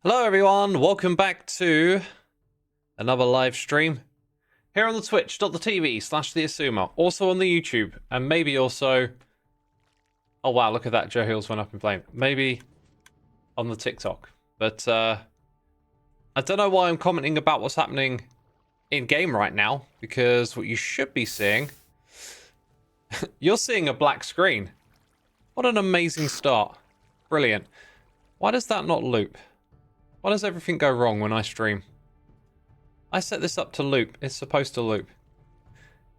Hello everyone, welcome back to another live stream here on the twitch.tv/the also on the YouTube, and maybe also, oh wow, look at that, Joe Hills went up in flame, maybe on the TikTok. But I don't know why I'm commenting about what's happening in game right now, because what you should be seeing, you're seeing a black screen. What an amazing start. Brilliant. Why does that not loop? Why does everything go wrong when I stream? I set this up to loop. It's supposed to loop.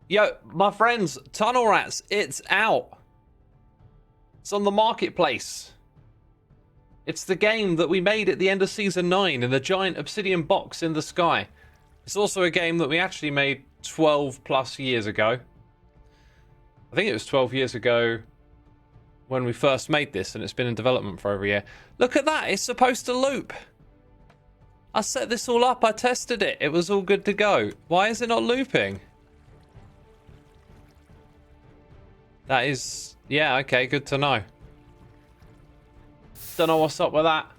Yo, my friends, Tunnel Rats, it's out. It's on the marketplace. It's the game that we made at the end of Season 9 in the giant obsidian box in the sky. It's also a game that we actually made 12 plus years ago. I think it was 12 years ago when we first made this, and it's been in development for over a year. Look at that, it's supposed to loop. I set this all up, I tested it, it was all good to go. Why is it not looping? That is, yeah, okay, good to know. Don't know what's up with that.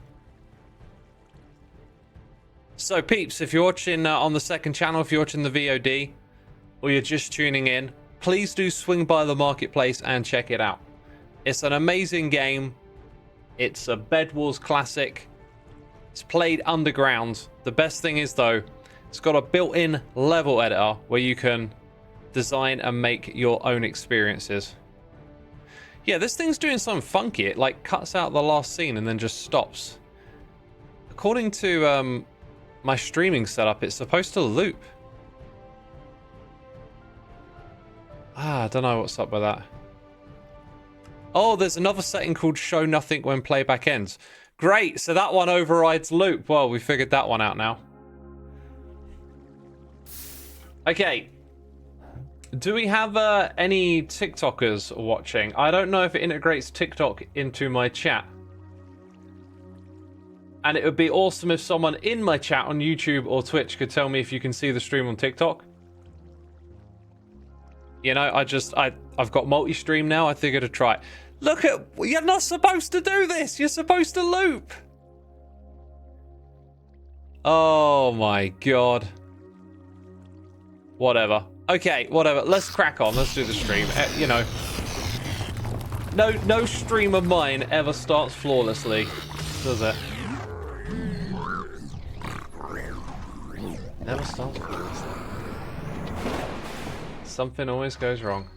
So peeps, if you're watching on the second channel, if you're watching the VOD, or you're just tuning in, please do swing by the marketplace and check it out. It's an amazing game. It's a Bed Wars classic. It's played underground. The best thing is, though, it's got a built-in level editor where you can design and make your own experiences. Yeah, this thing's doing something funky. It, like, cuts out the last scene and then just stops. According to my streaming setup, it's supposed to loop. I don't know what's up with that. Oh, there's another setting called Show Nothing When Playback Ends. Great, so that one overrides loop. Well, we figured that one out now. Okay. Do we have any TikTokers watching? I don't know if it integrates TikTok into my chat. And it would be awesome if someone in my chat on YouTube or Twitch could tell me if you can see the stream on TikTok. You know, I've got multi-stream now. I figured to try it. Look at, you're not supposed to do this. You're supposed to loop. Oh my god. Whatever. Okay, whatever. Let's crack on. Let's do the stream. You know, no stream of mine ever starts flawlessly, does it? Never starts flawlessly. Something always goes wrong.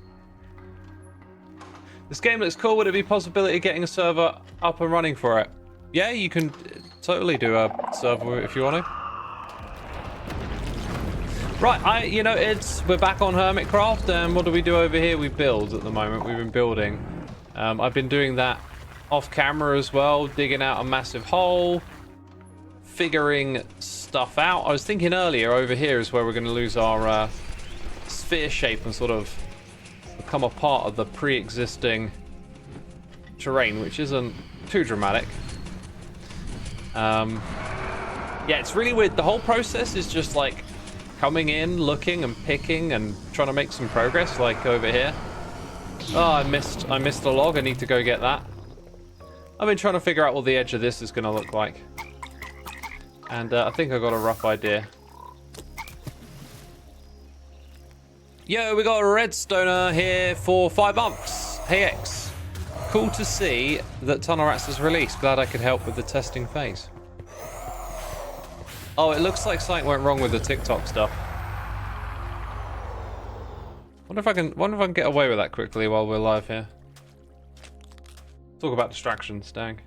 This game looks cool. Would it be a possibility of getting a server up and running for it? Yeah, you can totally do a server if you want to. Right, you know, we're back on Hermitcraft, and what do we do over here? We build at the moment. We've been building. I've been doing that off camera as well, digging out a massive hole, figuring stuff out. I was thinking earlier over here is where we're going to lose our sphere shape and sort of become a part of the pre-existing terrain, which isn't too dramatic. Yeah, it's really weird. The whole process is just like coming in, looking and picking and trying to make some progress, like over here. Oh, I missed a log. I need to go get that. I've been trying to figure out what the edge of this is going to look like, and I think I got a rough idea. Yo, we got a Redstoner here for 5 months. Hey X. Cool to see that Tunnel Rats is released. Glad I could help with the testing phase. Oh, it looks like something went wrong with the TikTok stuff. Wonder if I can get away with that quickly while we're live here. Talk about distractions, dang.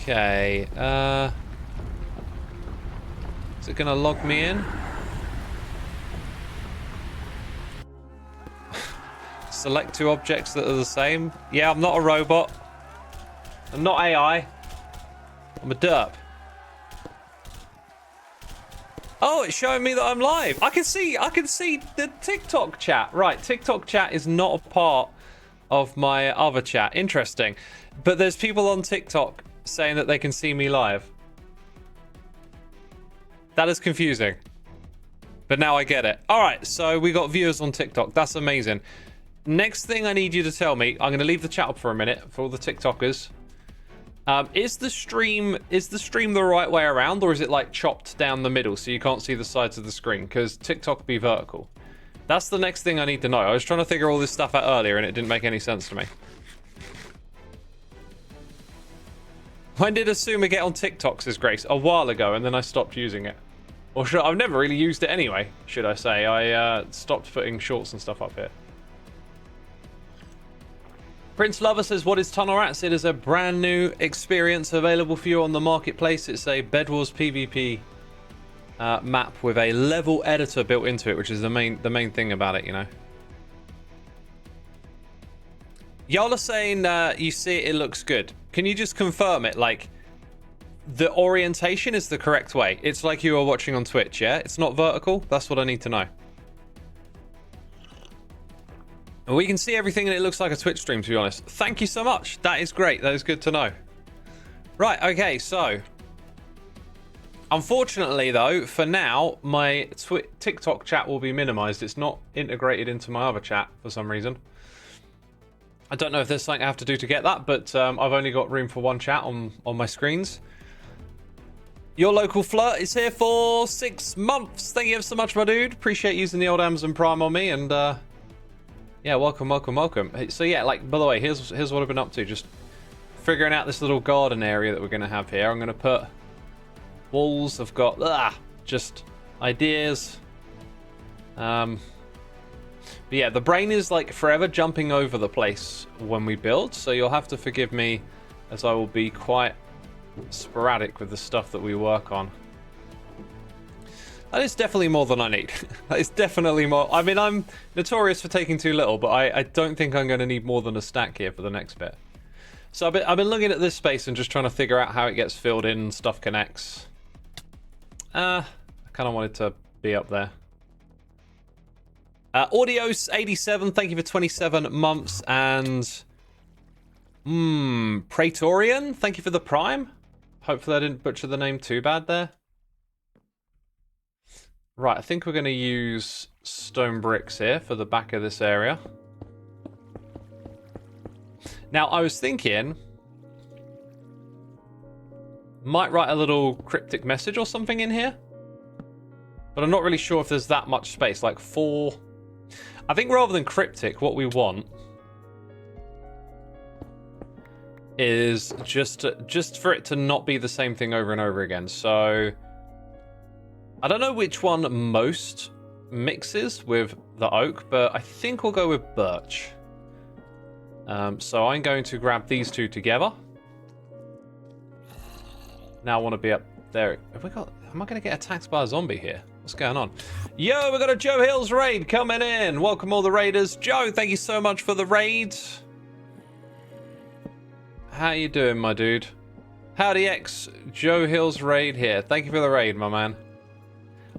Okay, is it gonna log me in? Select 2 objects that are the same. Yeah, I'm not a robot. I'm not AI. I'm a derp. Oh, it's showing me that I'm live. I can see the TikTok chat. Right, TikTok chat is not a part of my other chat. Interesting. But there's people on TikTok saying that they can see me live. That is confusing. But now I get it. All right, so we got viewers on TikTok. That's amazing. next thing I need you to tell me, I'm going to leave the chat up for a minute for all the TikTokers. Is the stream the right way around, or is it like chopped down the middle so you can't see the sides of the screen? Because TikTok be vertical. That's the next thing I need to know. I was trying to figure all this stuff out earlier and it didn't make any sense to me. When did Xisuma get on TikTok, says Grace? A while ago, and then I stopped using it. Or I've never really used it anyway, should I say. I stopped putting shorts and stuff up here. Prince Lover says, what is Tunnel Rats? It is a brand new experience available for you on the marketplace. It's a Bed Wars PvP map with a level editor built into it, which is the main thing about it, you know. Y'all are saying you see it looks good. Can you just confirm it? Like, the orientation is the correct way. It's like you are watching on Twitch, yeah? It's not vertical? That's what I need to know. We can see everything and it looks like a Twitch stream, to be honest. Thank you so much. That is great. That is good to know. Right, okay, so. Unfortunately, though, for now, my TikTok chat will be minimized. It's not integrated into my other chat for some reason. I don't know if there's something I have to do to get that, but I've only got room for one chat on my screens. Your local flirt is here for 6 months. Thank you ever so much, my dude. Appreciate using the old Amazon Prime on me, and yeah, welcome. So yeah, like, by the way, here's what I've been up to. Just figuring out this little garden area that we're going to have here. I'm going to put walls. I've got just ideas. But yeah, the brain is like forever jumping over the place when we build, so you'll have to forgive me as I will be quite sporadic with the stuff that we work on. That is definitely more than I need. That is definitely more. I mean, I'm notorious for taking too little, but I don't think I'm going to need more than a stack here for the next bit. So I've been looking at this space and just trying to figure out how it gets filled in and stuff connects. I kind of wanted to be up there. Audios87, thank you for 27 months. And Praetorian, thank you for the Prime. Hopefully I didn't butcher the name too bad there. Right, I think we're going to use stone bricks here for the back of this area. Now, I was thinking, might write a little cryptic message or something in here. But I'm not really sure if there's that much space, like 4... I think rather than cryptic, what we want is just for it to not be the same thing over and over again. So I don't know which one most mixes with the oak, but I think we'll go with birch. So I'm going to grab these two together. Now I want to be up there. Am I going to get attacked by a zombie here? What's going on? Yo, we got a Joe Hills raid coming in. Welcome all the raiders. Joe, thank you so much for the raid. How you doing, my dude? Howdy X, Joe Hills raid here. Thank you for the raid, my man.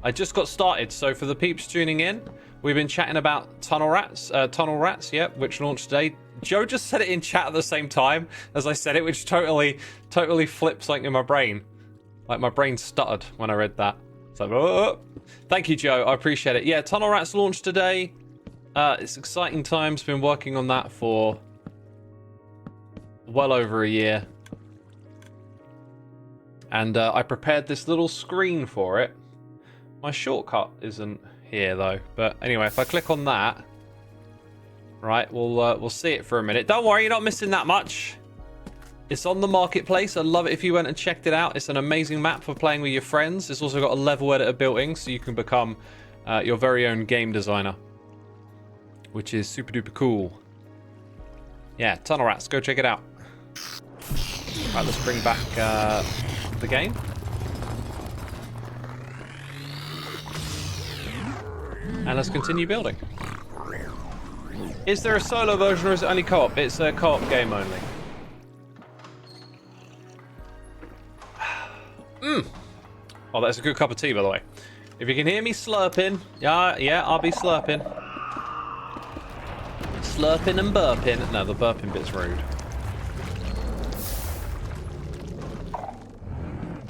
I just got started, so for the peeps tuning in, we've been chatting about Tunnel Rats, yep, which launched today. Joe just said it in chat at the same time as I said it, which totally flipped something in my brain. Like, my brain stuttered when I read that. It's like, oh. Thank you, Joe. I appreciate it. Yeah, Tunnel Rats launched today. It's exciting times. Been working on that for well over a year. And I prepared this little screen for it. My shortcut isn't here, though. But anyway, if I click on that, right, we'll see it for a minute. Don't worry, you're not missing that much. It's on the marketplace. I'd love it if you went and checked it out. It's an amazing map for playing with your friends. It's also got a level editor built in, so you can become your very own game designer, which is super duper cool. Yeah, Tunnel Rats, go check it out. Right, let's bring back the game. And let's continue building. Is there a solo version or is it only co-op? It's a co-op game only. Oh, that's a good cup of tea, by the way. If you can hear me slurping, yeah, I'll be slurping. Slurping and burping. No, the burping bit's rude.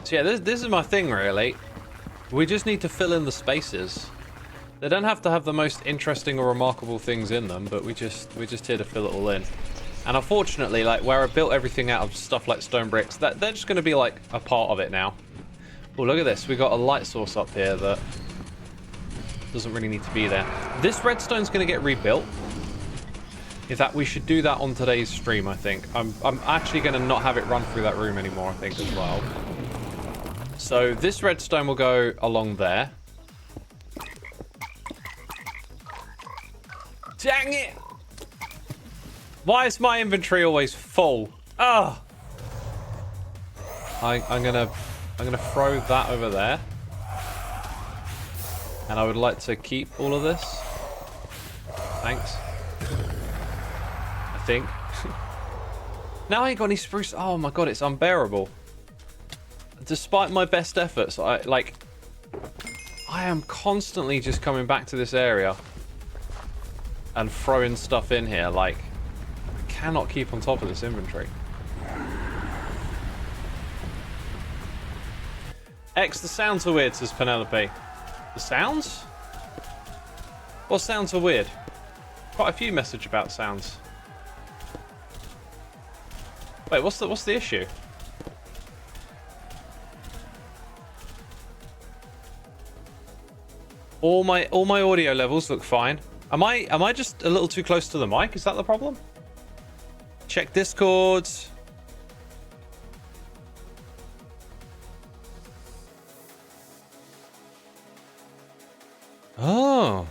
So yeah, this is my thing, really. We just need to fill in the spaces. They don't have to have the most interesting or remarkable things in them, but we're just here to fill it all in. And unfortunately, like where I built everything out of stuff like stone bricks, they're just going to be like a part of it now. Oh, look at this. We got a light source up here that doesn't really need to be there. This redstone's going to get rebuilt. In fact, we should do that on today's stream, I think. I'm actually going to not have it run through that room anymore, I think, as well. So this redstone will go along there. Dang it! Why is my inventory always full? Ah! I'm gonna throw that over there. And I would like to keep all of this. Thanks. I think. Now I ain't got any spruce. Oh my god, it's unbearable. Despite my best efforts, I am constantly just coming back to this area and throwing stuff in here. Like, I cannot keep on top of this inventory. X, the sounds are weird, says Penelope. The sounds? What sounds are weird? Quite a few message about sounds. Wait, what's the issue? All my audio levels look fine. Am I just a little too close to the mic? Is that the problem? Check Discord. Oh.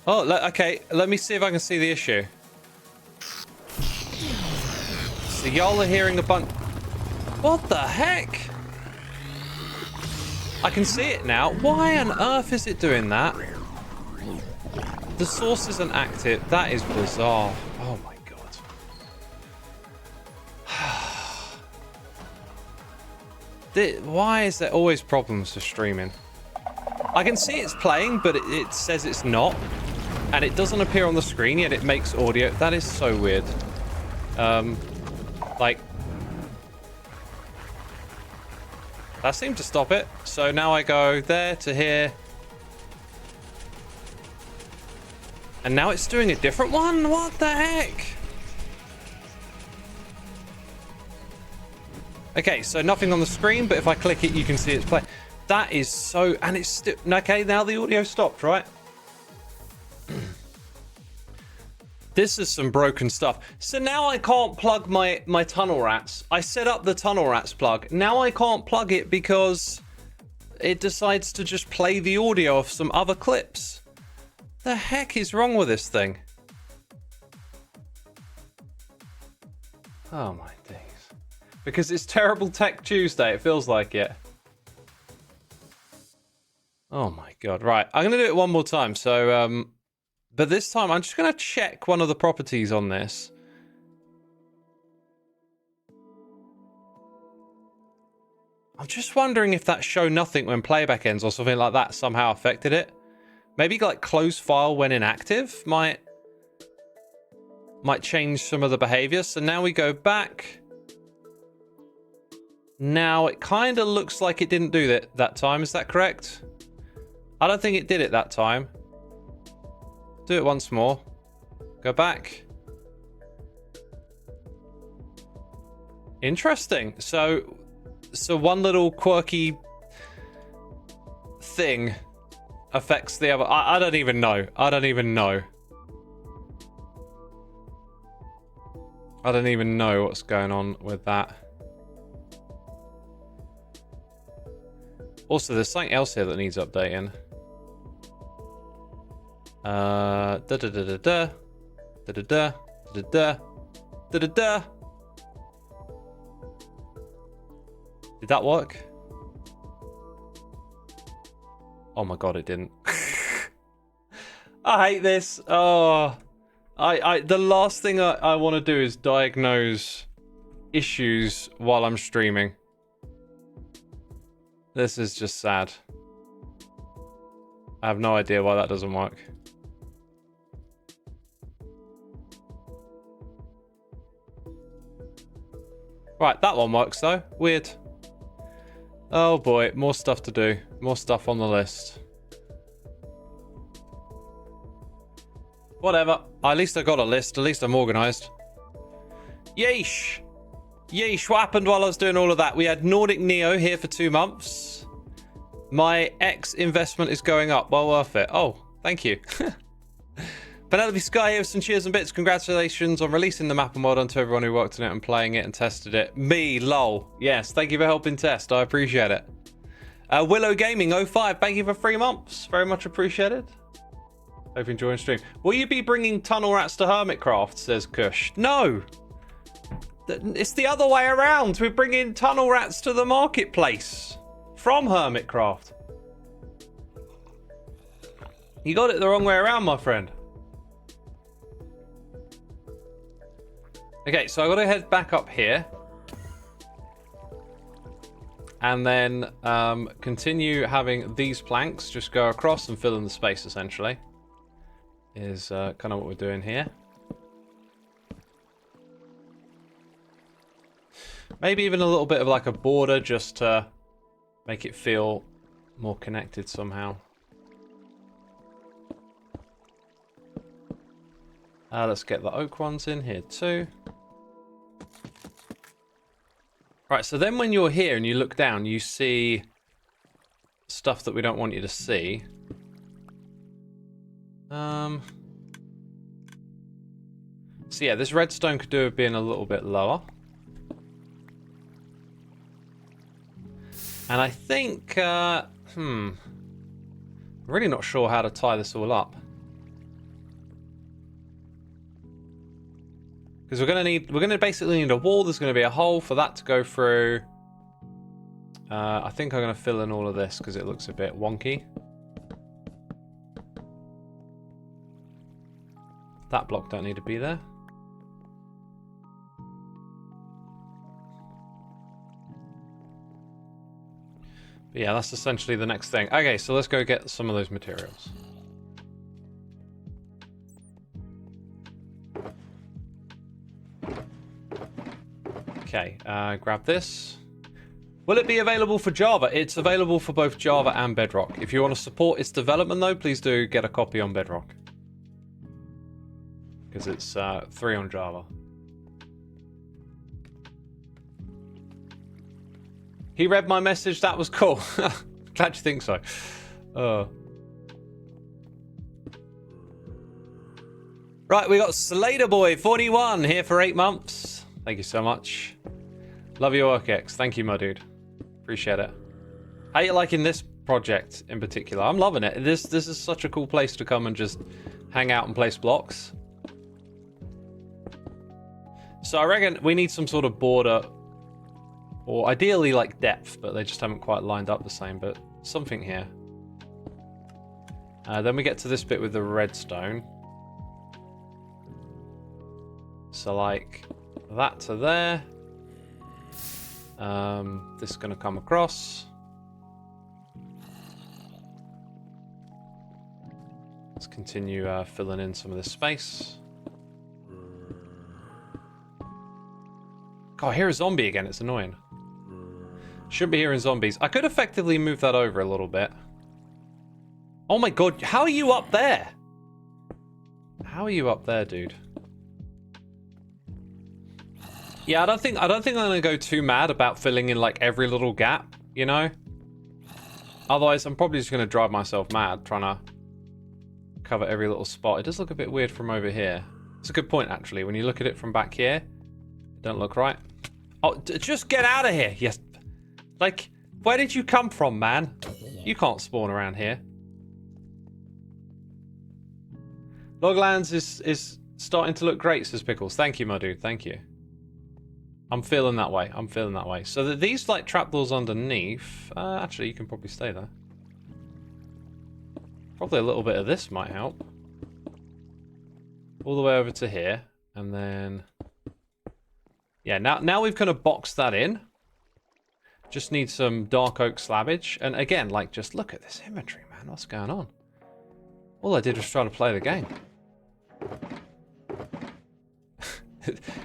Oh, okay. Let me see if I can see the issue. So y'all are hearing a bunch. What the heck? I can see it now. Why on earth is it doing that? The source isn't active. That is bizarre. Oh my god. Why is there always problems with streaming? I can see it's playing, but it says it's not. And it doesn't appear on the screen, yet it makes audio. That is so weird. Like... That seemed to stop it. So now I go there to here. And now it's doing a different one? What the heck? Okay, so nothing on the screen, but if I click it, you can see it's playing. That is so... And it's still... Okay, now the audio stopped, right? This is some broken stuff. So now I can't plug my tunnel rats. I set up the tunnel rats plug. Now I can't plug it because it decides to just play the audio of some other clips. The heck is wrong with this thing? Oh my days. Because it's Terrible Tech Tuesday. It feels like it. Oh my god. Right. I'm going to do it one more time. So, but this time, I'm just going to check one of the properties on this. I'm just wondering if that show nothing when playback ends or something like that somehow affected it. Maybe like close file when inactive might change some of the behavior. So now we go back. Now it kind of looks like it didn't do that time. Is that correct? I don't think it did it that time. Do it once more. Go back. Interesting. So one little quirky thing affects the other. I don't even know. I don't even know. I don't even know what's going on with that. Also, there's something else here that needs updating. Da da da da da da da da da da da da. Did that work? Oh my god, it didn't. I hate this. Oh, the last thing I want to do is diagnose issues while I'm streaming. This is just sad. I have no idea why that doesn't work. Right, that one works though. Weird. Oh boy, more stuff to do. More stuff on the list. Whatever. At least I got a list. At least I'm organised. Yeesh. Yeesh. What happened while I was doing all of that? We had Nordic Neo here for 2 months. My X investment is going up. Well worth it. Oh, thank you. Penelope Sky here with some cheers and bits. Congratulations on releasing the map and mod onto everyone who worked on it and playing it and tested it. Me, lol. Yes, thank you for helping test. I appreciate it. Willow Gaming 05, thank you for 3 months. Very much appreciated. Hope you enjoy the stream. Will you be bringing tunnel rats to Hermitcraft, says Kush. No. It's the other way around. We're bringing tunnel rats to the marketplace from Hermitcraft. You got it the wrong way around, my friend. Okay, so I gotta head back up here. And then continue having these planks just go across and fill in the space, essentially. Is kind of what we're doing here. Maybe even a little bit of like a border just to make it feel more connected somehow. Let's get the oak ones in here too. Right, so then when you're here and you look down, you see stuff that we don't want you to see. So yeah, this redstone could do with being a little bit lower. And I think, I'm really not sure how to tie this all up. Because we're gonna basically need a wall. There's gonna be a hole for that to go through. I think I'm gonna fill in all of this because it looks a bit wonky. That block don't need to be there. But yeah, that's essentially the next thing. Okay, so let's go get some of those materials. Okay, grab this. Will it be available for Java? It's available for both Java and Bedrock. If you want to support its development though, please do get a copy on Bedrock. Because it's 3 on Java. He read my message, that was cool. Glad you think so. Right, we got Slater Boy 41 here for 8 months. Thank you so much. Love your work, X. Thank you, my dude. Appreciate it. How you liking this project in particular? I'm loving it. This is such a cool place to come and just hang out and place blocks. So I reckon we need some sort of border, or ideally like depth, but they just haven't quite lined up the same, but something here. Then we get to this bit with the redstone. So like that to there. This is going to come across. Let's continue filling in some of this space. God, here a zombie again. It's annoying. Shouldn't be hearing zombies. I could effectively move that over a little bit. Oh my god, how are you up there? How are you up there, dude? Yeah, I don't think I'm gonna go too mad about filling in like every little gap, you know? Otherwise, I'm probably just gonna drive myself mad trying to cover every little spot. It does look a bit weird from over here. It's a good point, actually. When you look at it from back here, it don't look right. Oh, just get out of here! Yes. Like, where did you come from, man? You can't spawn around here. Loglands is starting to look great, says Pickles. Thank you, my dude. Thank you. I'm feeling that way. I'm feeling that way. So that these like trapdoors underneath. Actually, you can probably stay there. Probably a little bit of this might help. All the way over to here, and then yeah. Now we've kind of boxed that in. Just need some dark oak slabbage, and again, like just look at this inventory, man. What's going on? All I did was try to play the game.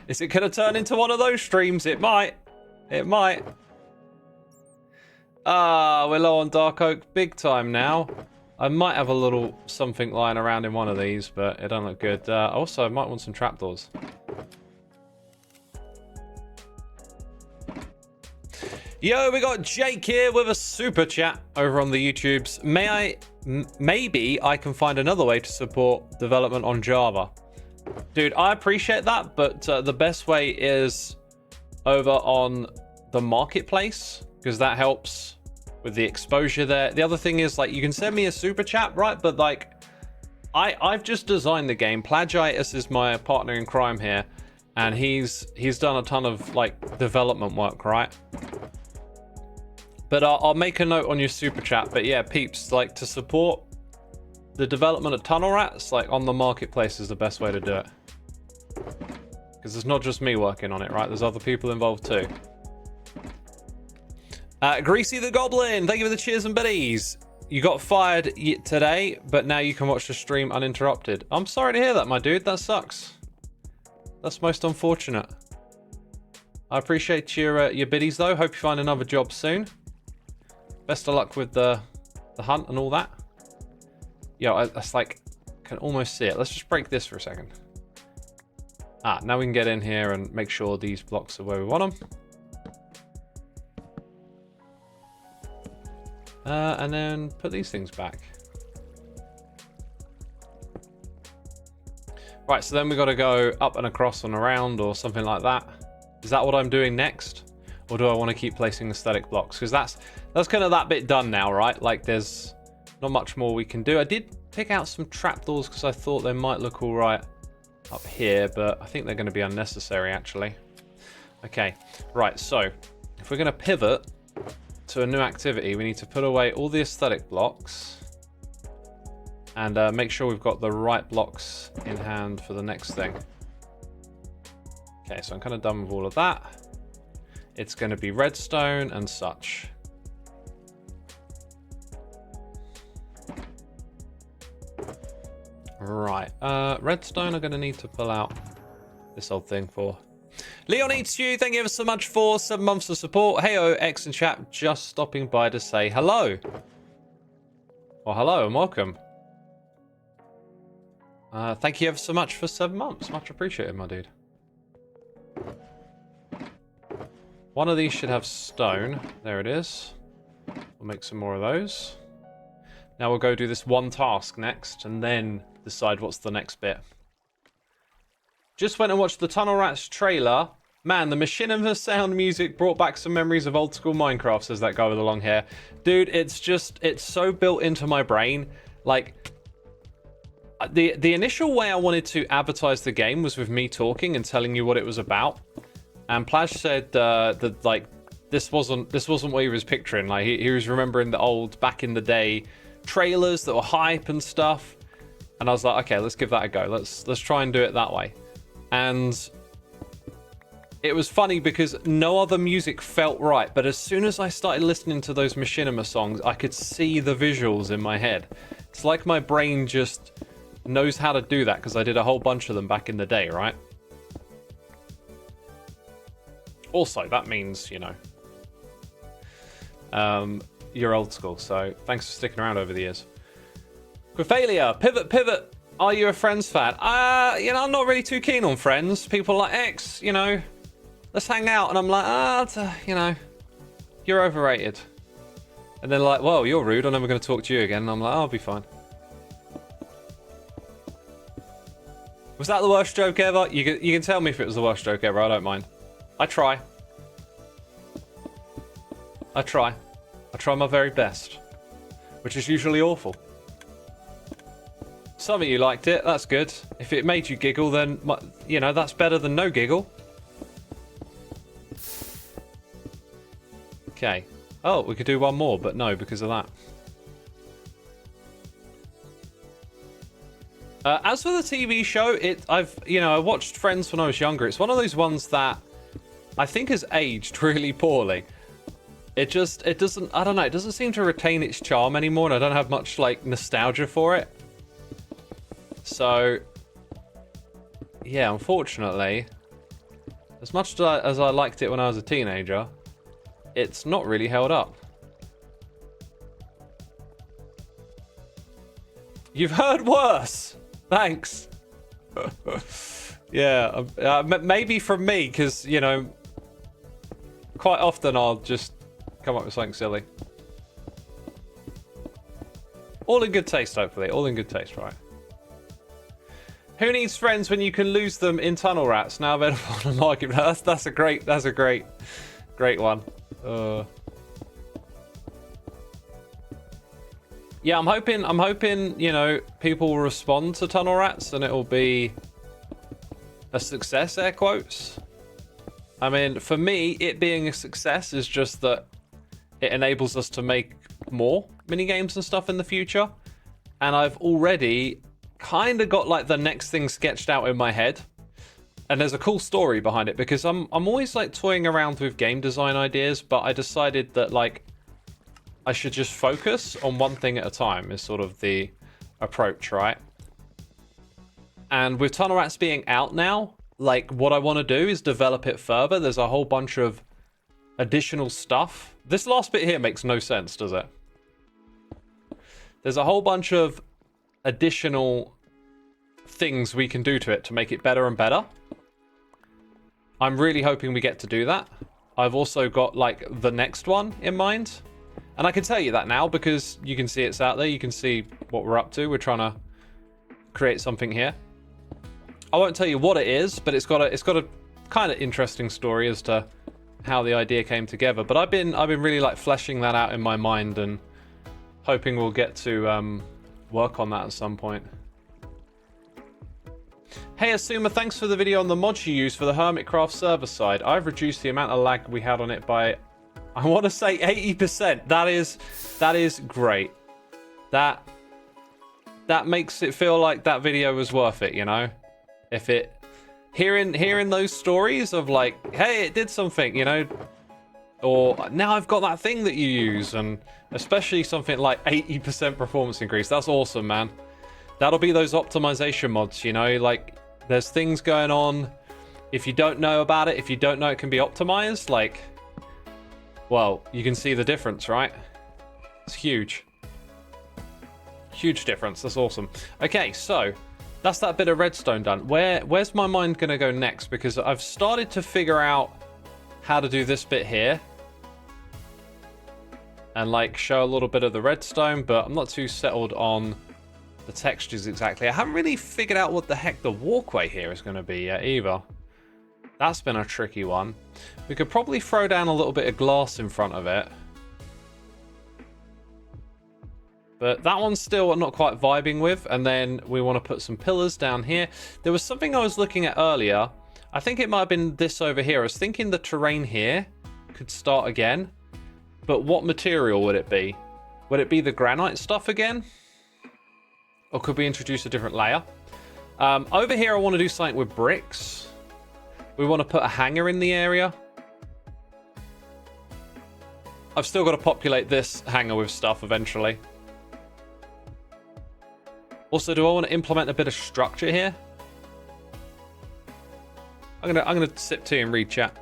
Is it going to turn into one of those streams? It might. It might. Ah, we're low on dark oak big time now. I might have a little something lying around in one of these, but it doesn't look good. Also, I might want some trapdoors. Yo, we got Jake here with a super chat over on the YouTubes. Maybe I can find another way to support development on Java. Dude, I appreciate that, but the best way is over on the marketplace, because that helps with the exposure there. The other thing is, like, you can send me a super chat, right? But like, I've just designed the game. Plagiatus is my partner in crime here, and he's done a ton of like development work, right? But I'll make a note on your super chat. But yeah, peeps, like, to support the development of Tunnel Rats, like, on the marketplace is the best way to do it. Because it's not just me working on it, right? There's other people involved too. Greasy the Goblin, thank you for the cheers and biddies. You got fired today, but now you can watch the stream uninterrupted. I'm sorry to hear that, my dude. That sucks. That's most unfortunate. I appreciate your biddies, though. Hope you find another job soon. Best of luck with the hunt and all that. Yo, that's like, can almost see it. Let's just break this for a second. Ah, now we can get in here and make sure these blocks are where we want them. And then put these things back. Right, so then we got to go up and across and around or something like that. Is that what I'm doing next? Or do I want to keep placing aesthetic blocks? Because that's kind of that bit done now, right? Like, there's not much more we can do. I did pick out some trapdoors because I thought they might look all right up here, but I think they're going to be unnecessary, actually. Okay, right, so if we're going to pivot to a new activity, we need to put away all the aesthetic blocks and make sure we've got the right blocks in hand for the next thing. Okay, so I'm kind of done with all of that. It's going to be redstone and such. Right, redstone I'm going to need to pull out this old thing for. Leon Eats You, thank you ever so much for 7 months of support. Heyo, X and chat, just stopping by to say hello. Well, hello and welcome. Thank you ever so much for 7 months. Much appreciated, my dude. One of these should have stone. There it is. We'll make some more of those. Now we'll go do this one task next and then decide what's the next bit. Just went and watched the Tunnel Rats trailer. Man, the machinima sound music brought back some memories of old school Minecraft, says that guy with the long hair. Dude, it's so built into my brain. Like, the initial way I wanted to advertise the game was with me talking and telling you what it was about. And Plash said that, like, this wasn't what he was picturing. Like, he was remembering the old, back in the day, trailers that were hype and stuff. And I was like, okay, let's give that a go. Let's try and do it that way. And it was funny because no other music felt right. But as soon as I started listening to those machinima songs, I could see the visuals in my head. It's like my brain just knows how to do that because I did a whole bunch of them back in the day, right? Also, that means, you know, you're old school, so thanks for sticking around over the years. Quiphalia, pivot. Are you a Friends fan? You know, I'm not really too keen on Friends. People like X, you know, let's hang out. And I'm like, you know, you're overrated. And they're like, well, you're rude. I'm never going to talk to you again. And I'm like, I'll be fine. Was that the worst joke ever? You can tell me if it was the worst joke ever. I don't mind. I try. I try my very best, which is usually awful. Some of you liked it. That's good. If it made you giggle, then, you know, that's better than no giggle. Okay. Oh, we could do one more, but no, because of that. As for the TV show, I watched Friends when I was younger. It's one of those ones that I think has aged really poorly. It doesn't, I don't know, it doesn't seem to retain its charm anymore, and I don't have much, like, nostalgia for it. So, yeah, unfortunately, as much as I liked it when I was a teenager, it's not really held up. You've heard worse. Thanks. Yeah, maybe from me, because, you know, quite often I'll just come up with something silly. All in good taste, hopefully. All in good taste, right? Who needs friends when you can lose them in tunnel rats? Now available on the market. That's a great one. Yeah, I'm hoping, you know, people will respond to tunnel rats and it'll be a success, air quotes. I mean, for me, it being a success is just that it enables us to make more mini games and stuff in the future. And I've already kind of got like the next thing sketched out in my head. And there's a cool story behind it, because I'm always like toying around with game design ideas, but I decided that like I should just focus on one thing at a time is sort of the approach, right? And with Tunnel Rats being out now, like what I want to do is develop it further. There's a whole bunch of additional stuff. This last bit here makes no sense, does it? There's a whole bunch of additional things we can do to it to make it better and better. I'm really hoping we get to do that. I've also got like the next one in mind. And I can tell you that now because you can see it's out there. You can see what we're up to. We're trying to create something here. I won't tell you what it is, but it's got a kind of interesting story as to how the idea came together. But I've been really like fleshing that out in my mind and hoping we'll get to work on that at some point. Hey Xisuma, thanks for the video on the mods you use for the Hermitcraft server side. I've reduced the amount of lag we had on it by, I want to say 80%. That is great. That makes it feel like that video was worth it, you know? If it hearing those stories of like, hey, it did something, you know, or now I've got that thing that you use, and especially something like 80% performance increase. That's awesome, man. That'll be those optimization mods, you know, like there's things going on. If you don't know about it, if you don't know it can be optimized, like, well, you can see the difference, right? It's huge. Huge difference. That's awesome. Okay, so that's that bit of redstone done. Where's my mind going to go next? Because I've started to figure out how to do this bit here. And like show a little bit of the redstone, but I'm not too settled on the textures exactly. I haven't really figured out what the heck the walkway here is going to be yet either. That's been a tricky one. We could probably throw down a little bit of glass in front of it. But that one's still not quite vibing with. And then we want to put some pillars down here. There was something I was looking at earlier. I think it might have been this over here. I was thinking the terrain here could start again. But what material would it be? Would it be the granite stuff again? Or could we introduce a different layer? Over here, I want to do something with bricks. We want to put a hangar in the area. I've still got to populate this hangar with stuff eventually. Also, do I want to implement a bit of structure here? I'm gonna sip tea and read chat.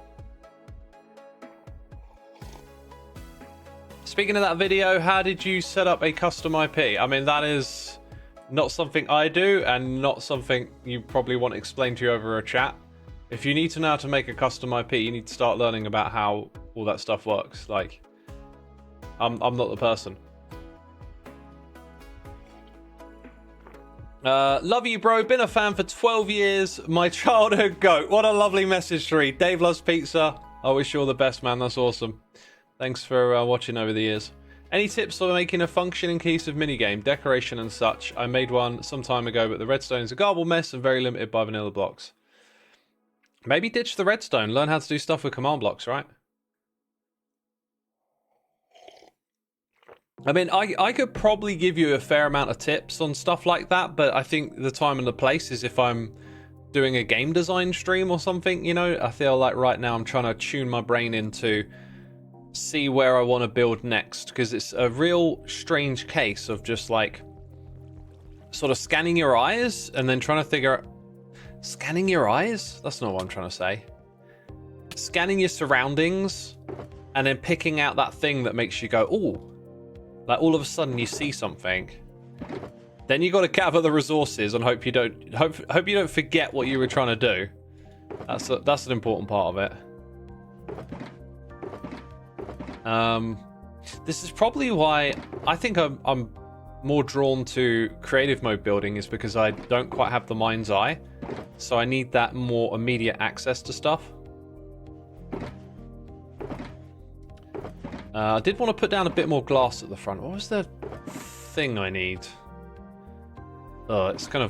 Speaking of that video, how did you set up a custom IP? I mean, that is not something I do and not something you probably want explained to you over a chat. If you need to know how to make a custom IP, you need to start learning about how all that stuff works. Like, I'm not the person. Love you, bro. Been a fan for 12 years. My childhood goat. What a lovely message to read. Dave loves pizza. I wish you all the best, man. That's awesome. Thanks for watching over the years. Any tips for making a functioning cohesive minigame, decoration and such? I made one some time ago, but the redstone is a garbled mess and very limited by vanilla blocks. Maybe ditch the redstone. Learn how to do stuff with command blocks, right? I mean, I could probably give you a fair amount of tips on stuff like that, but I think the time and the place is if I'm doing a game design stream or something, you know? I feel like right now I'm trying to tune my brain into see where I want to build next, because it's a real strange case of just like sort of scanning your eyes and then trying to figure out scanning your eyes? That's not what I'm trying to say. Scanning your surroundings and then picking out that thing that makes you go, ooh. Like all of a sudden you see something Then you got to gather the resources and hope you don't forget what you were trying to do. That's an important part of it. This is probably why I think I'm more drawn to creative mode building, is because I don't quite have the mind's eye, so I need that more immediate access to stuff. I did want to put down a bit more glass at the front. What was the thing I need? Oh, it's kind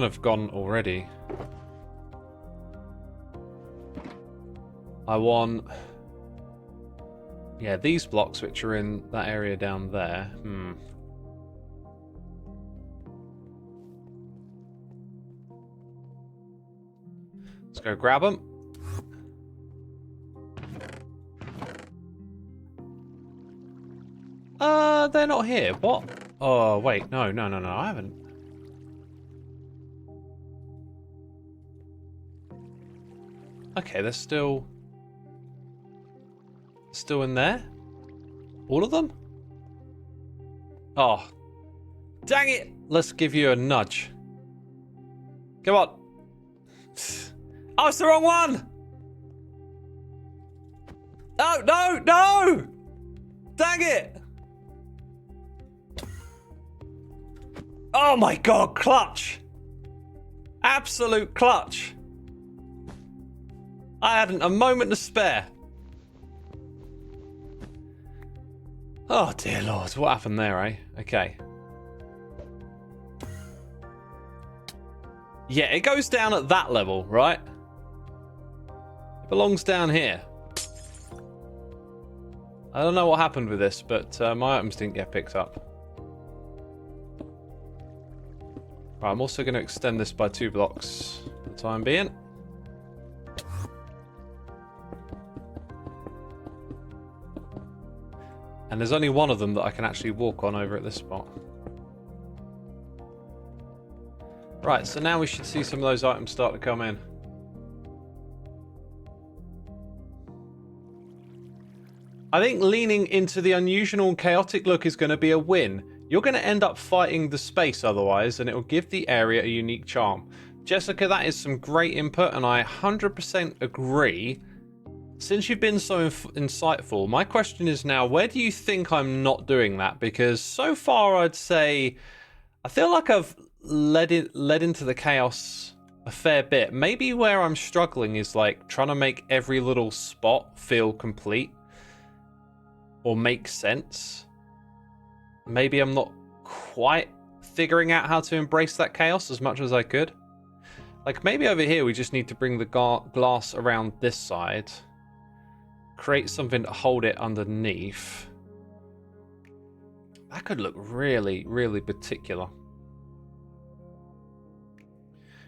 of gone already. I want, yeah, these blocks which are in that area down there. Let's go grab them. They're not here. What? Oh, wait. No, I haven't. Okay, they're still in there? All of them? Oh. Dang it! Let's give you a nudge. Come on. Oh, it's the wrong one! No! Dang it! Oh my god, clutch! Absolute clutch! I hadn't a moment to spare. Oh dear lord, what happened there, eh? Okay. Yeah, it goes down at that level, right? It belongs down here. I don't know what happened with this, but my items didn't get picked up. Right, I'm also going to extend this by 2 blocks for the time being. And there's only one of them that I can actually walk on over at this spot. Right, so now we should see some of those items start to come in. I think leaning into the unusual and chaotic look is going to be a win. You're going to end up fighting the space otherwise, and it will give the area a unique charm. Jessica, that is some great input, and I 100% agree. Since you've been so insightful, my question is now, where do you think I'm not doing that? Because so far I'd say, I feel like I've led into the chaos a fair bit. Maybe where I'm struggling is like trying to make every little spot feel complete or make sense. Maybe I'm not quite figuring out how to embrace that chaos as much as I could. Like maybe over here we just need to bring the glass around this side. Create something to hold it underneath. That could look really, really particular.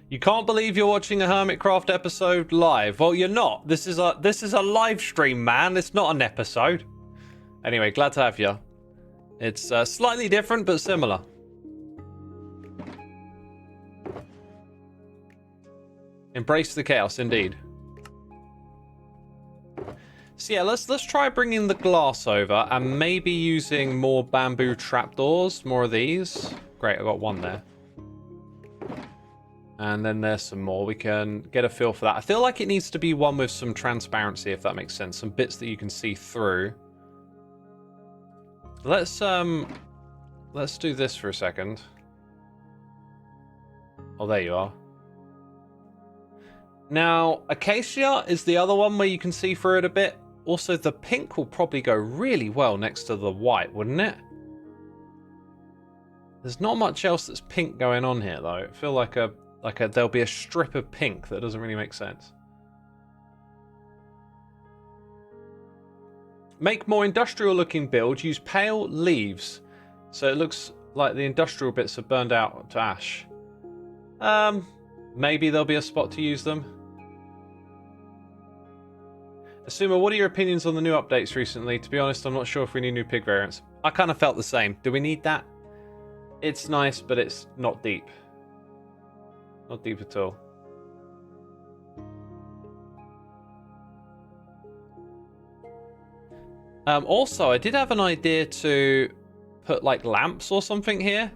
You can't believe you're watching a Hermitcraft episode live. Well, you're not. This is a live stream, man. It's not an episode. Anyway, glad to have you. It's slightly different, but similar. Embrace the chaos, indeed. So yeah, let's try bringing the glass over and maybe using more bamboo trapdoors, more of these. Great, I got one there. And then there's some more. We can get a feel for that. I feel like it needs to be one with some transparency, if that makes sense. Some bits that you can see through. Let's do this for a second. Oh, there you are. Now, acacia is the other one where you can see through it a bit. Also, the pink will probably go really well next to the white, wouldn't it? There's not much else that's pink going on here, though. I feel like there'll be a strip of pink that doesn't really make sense. Make more industrial looking build. Use pale leaves. So it looks like the industrial bits have burned out to ash. Maybe there'll be a spot to use them. Xisuma, what are your opinions on the new updates recently? To be honest, I'm not sure if we need new pig variants. I kind of felt the same. Do we need that? It's nice, but it's not deep. Not deep at all. Also, I did have an idea to put like lamps or something here.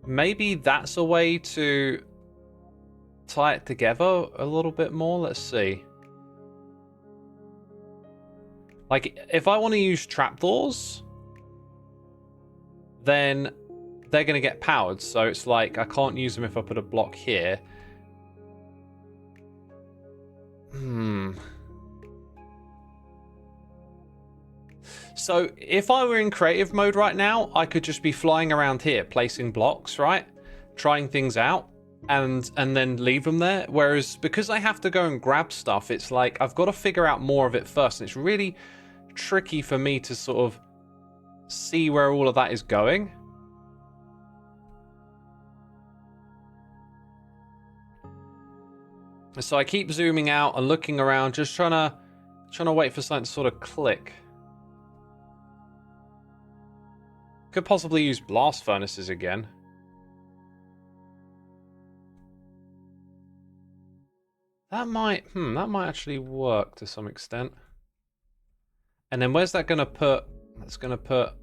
maybe that's a way to tie it together a little bit more. Let's see. Like, if I want to use trapdoors, then they're going to get powered. So it's like, I can't use them if I put a block here. So if I were in creative mode right now, I could just be flying around here, placing blocks, right? Trying things out and then leave them there. Whereas because I have to go and grab stuff, it's like I've got to figure out more of it first. And it's really tricky for me to sort of see where all of that is going. So I keep zooming out and looking around, just trying to wait for something to sort of click. Could possibly use blast furnaces again. That might actually work to some extent. And then where's that going to put? That's going to put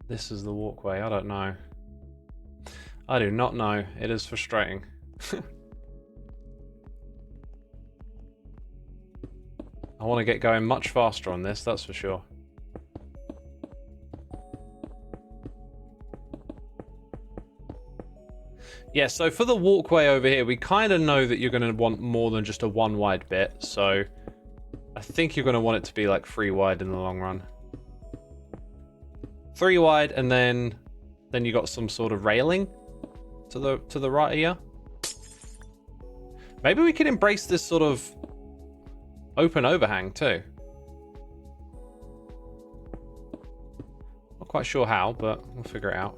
this is the walkway. I don't know. I do not know. It is frustrating. I want to get going much faster on this, that's for sure. Yeah, so for the walkway over here, we kind of know that you're going to want more than just a one wide bit. So I think you're going to want it to be like 3 wide in the long run. 3 wide, and then you got some sort of railing to the right here. Maybe we could embrace this sort of open overhang too. Not quite sure how, but we'll figure it out.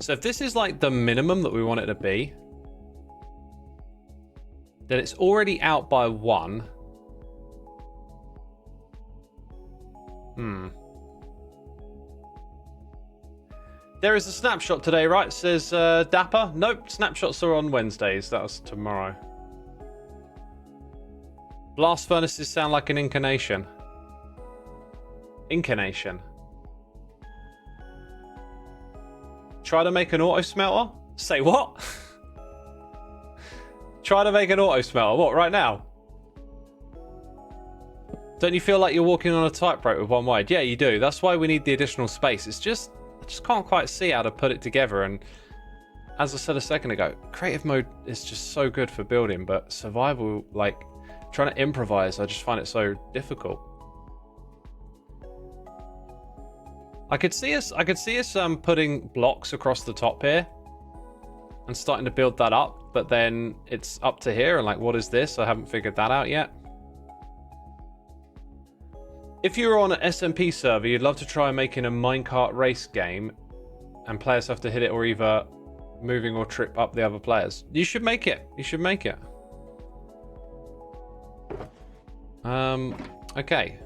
So if this is like the minimum that we want it to be, then it's already out by 1. There is a snapshot today, right? Says Dapper. Nope, snapshots are on Wednesdays. That was tomorrow. Blast furnaces sound like an incarnation. Incarnation. Try to make an auto smelter? Say what? Try to make an auto smelter. What, right now? Don't you feel like you're walking on a tightrope with one wide? Yeah, you do. That's why we need the additional space. It's just, I just can't quite see how to put it together. And as I said a second ago, creative mode is just so good for building, but survival, like trying to improvise, I just find it so difficult. I could see us putting blocks across the top here and starting to build that up, but then it's up to here and like, what is this? I haven't figured that out yet. If you were on an SMP server, you'd love to try making a minecart race game and players have to hit it or either moving or trip up the other players. You should make it. You should make it. Okay.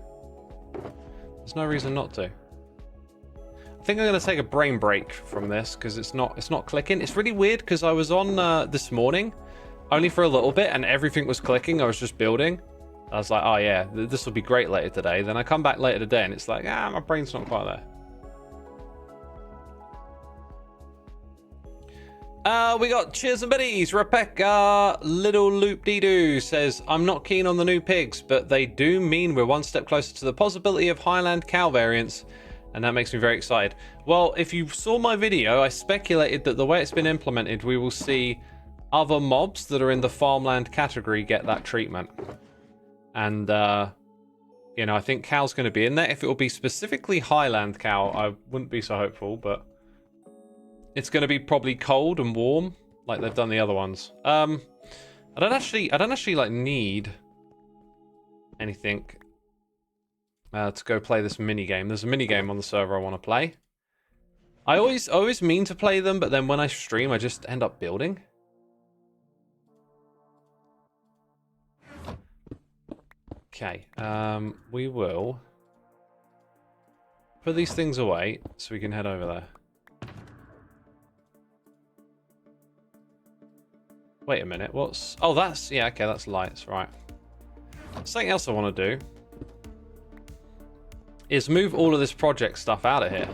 There's no reason not to. I think I'm going to take a brain break from this because it's not clicking. It's really weird because I was on this morning only for a little bit and everything was clicking. I was just building. I was like, oh yeah, this will be great later today. Then I come back later today and it's like, my brain's not quite there. We got cheers and biddies. Rebecca Little Loop Dee Doo says, I'm not keen on the new pigs, but they do mean we're one step closer to the possibility of Highland cow variants. And that makes me very excited. Well, if you saw my video, I speculated that the way it's been implemented, we will see other mobs that are in the farmland category get that treatment. And, you know, I think cow's going to be in there. If it will be specifically Highland cow, I wouldn't be so hopeful, but it's going to be probably cold and warm, like they've done the other ones. I don't actually like need anything to go play this mini game. There's a mini game on the server I want to play. I always mean to play them, but then when I stream, I just end up building. Okay, we will put these things away so we can head over there. Wait a minute, what's... Oh, that's... Yeah, okay, that's lights, right. Something else I want to do is move all of this project stuff out of here.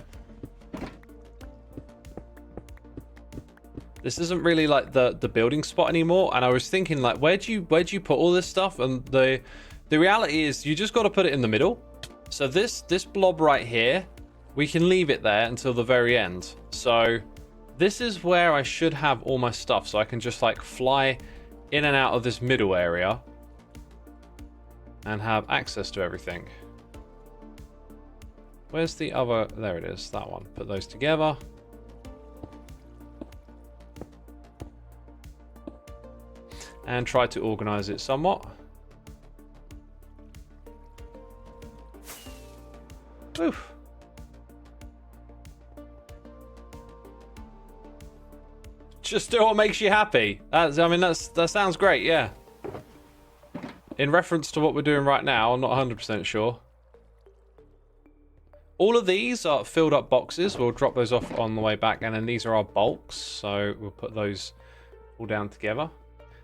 This isn't really like the building spot anymore, and I was thinking like, where'd you put all this stuff? And the reality is you just got to put it in the middle. So this blob right here, we can leave it there until the very end. So this is where I should have all my stuff, so I can just like fly in and out of this middle area and have access to everything. Where's the other? There it is, that one. Put those together. And try to organize it somewhat. Oof. Just do what makes you happy. That sounds great, yeah. In reference to what we're doing right now, I'm not 100% sure. All of these are filled up boxes. We'll drop those off on the way back, and then these are our bulks, so we'll put those all down together.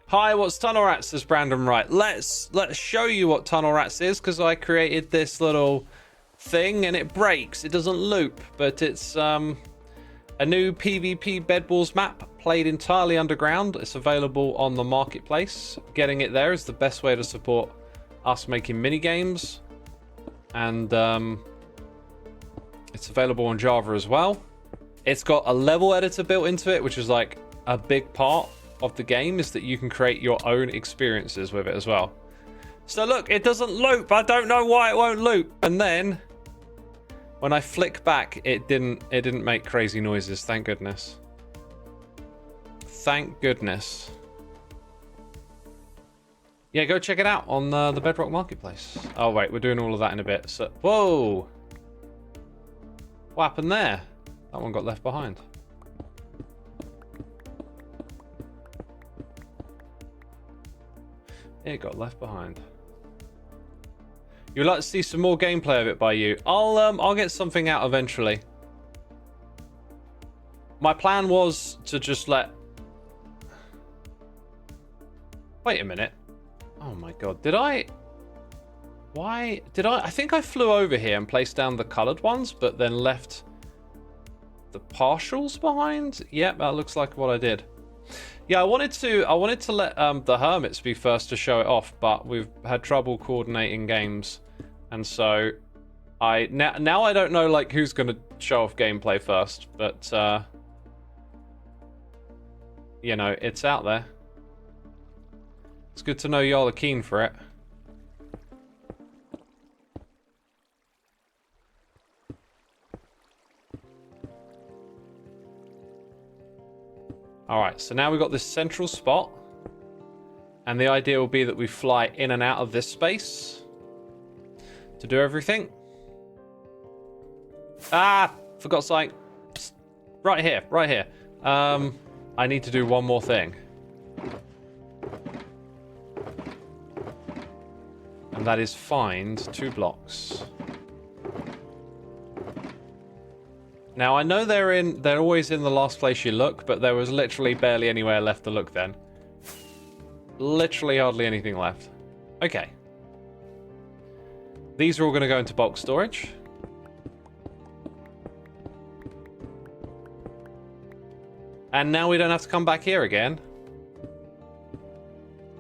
Hi, what's Tunnel Rats? Says Brandon Wright. Let's show you what Tunnel Rats is, because I created this little thing and it breaks. It doesn't loop, but it's a new PvP Bed Wars map played entirely underground. It's available on the marketplace. Getting it there is the best way to support us making mini games, and it's available on Java as well. It's got a level editor built into it, which is like a big part of the game, is that you can create your own experiences with it as well. So look, it doesn't loop. I don't know why it won't loop. And then when I flick back, it didn't make crazy noises. Thank goodness. Thank goodness. Yeah, go check it out on the Bedrock Marketplace. Oh wait, we're doing all of that in a bit. So, whoa! What happened there? That one got left behind. It got left behind. You'd like to see some more gameplay of it by you? I'll get something out eventually. My plan was to just let... Wait a minute. Oh my god, did I... Why did I think I flew over here and placed down the colored ones, but then left the partials behind? Yep, that looks like what I did. Yeah, I wanted to let the hermits be first to show it off, but we've had trouble coordinating games, and so now I don't know like who's gonna show off gameplay first, but you know, it's out there. It's good to know y'all are keen for it. Alright, so now we've got this central spot. And the idea will be that we fly in and out of this space to do everything. Ah! Forgot something. Right here, right here. I need to do one more thing. And that is find 2 blocks. Now, I know they're always in the last place you look, but there was literally barely anywhere left to look then. Literally hardly anything left. Okay. These are all going to go into bulk storage. And now we don't have to come back here again.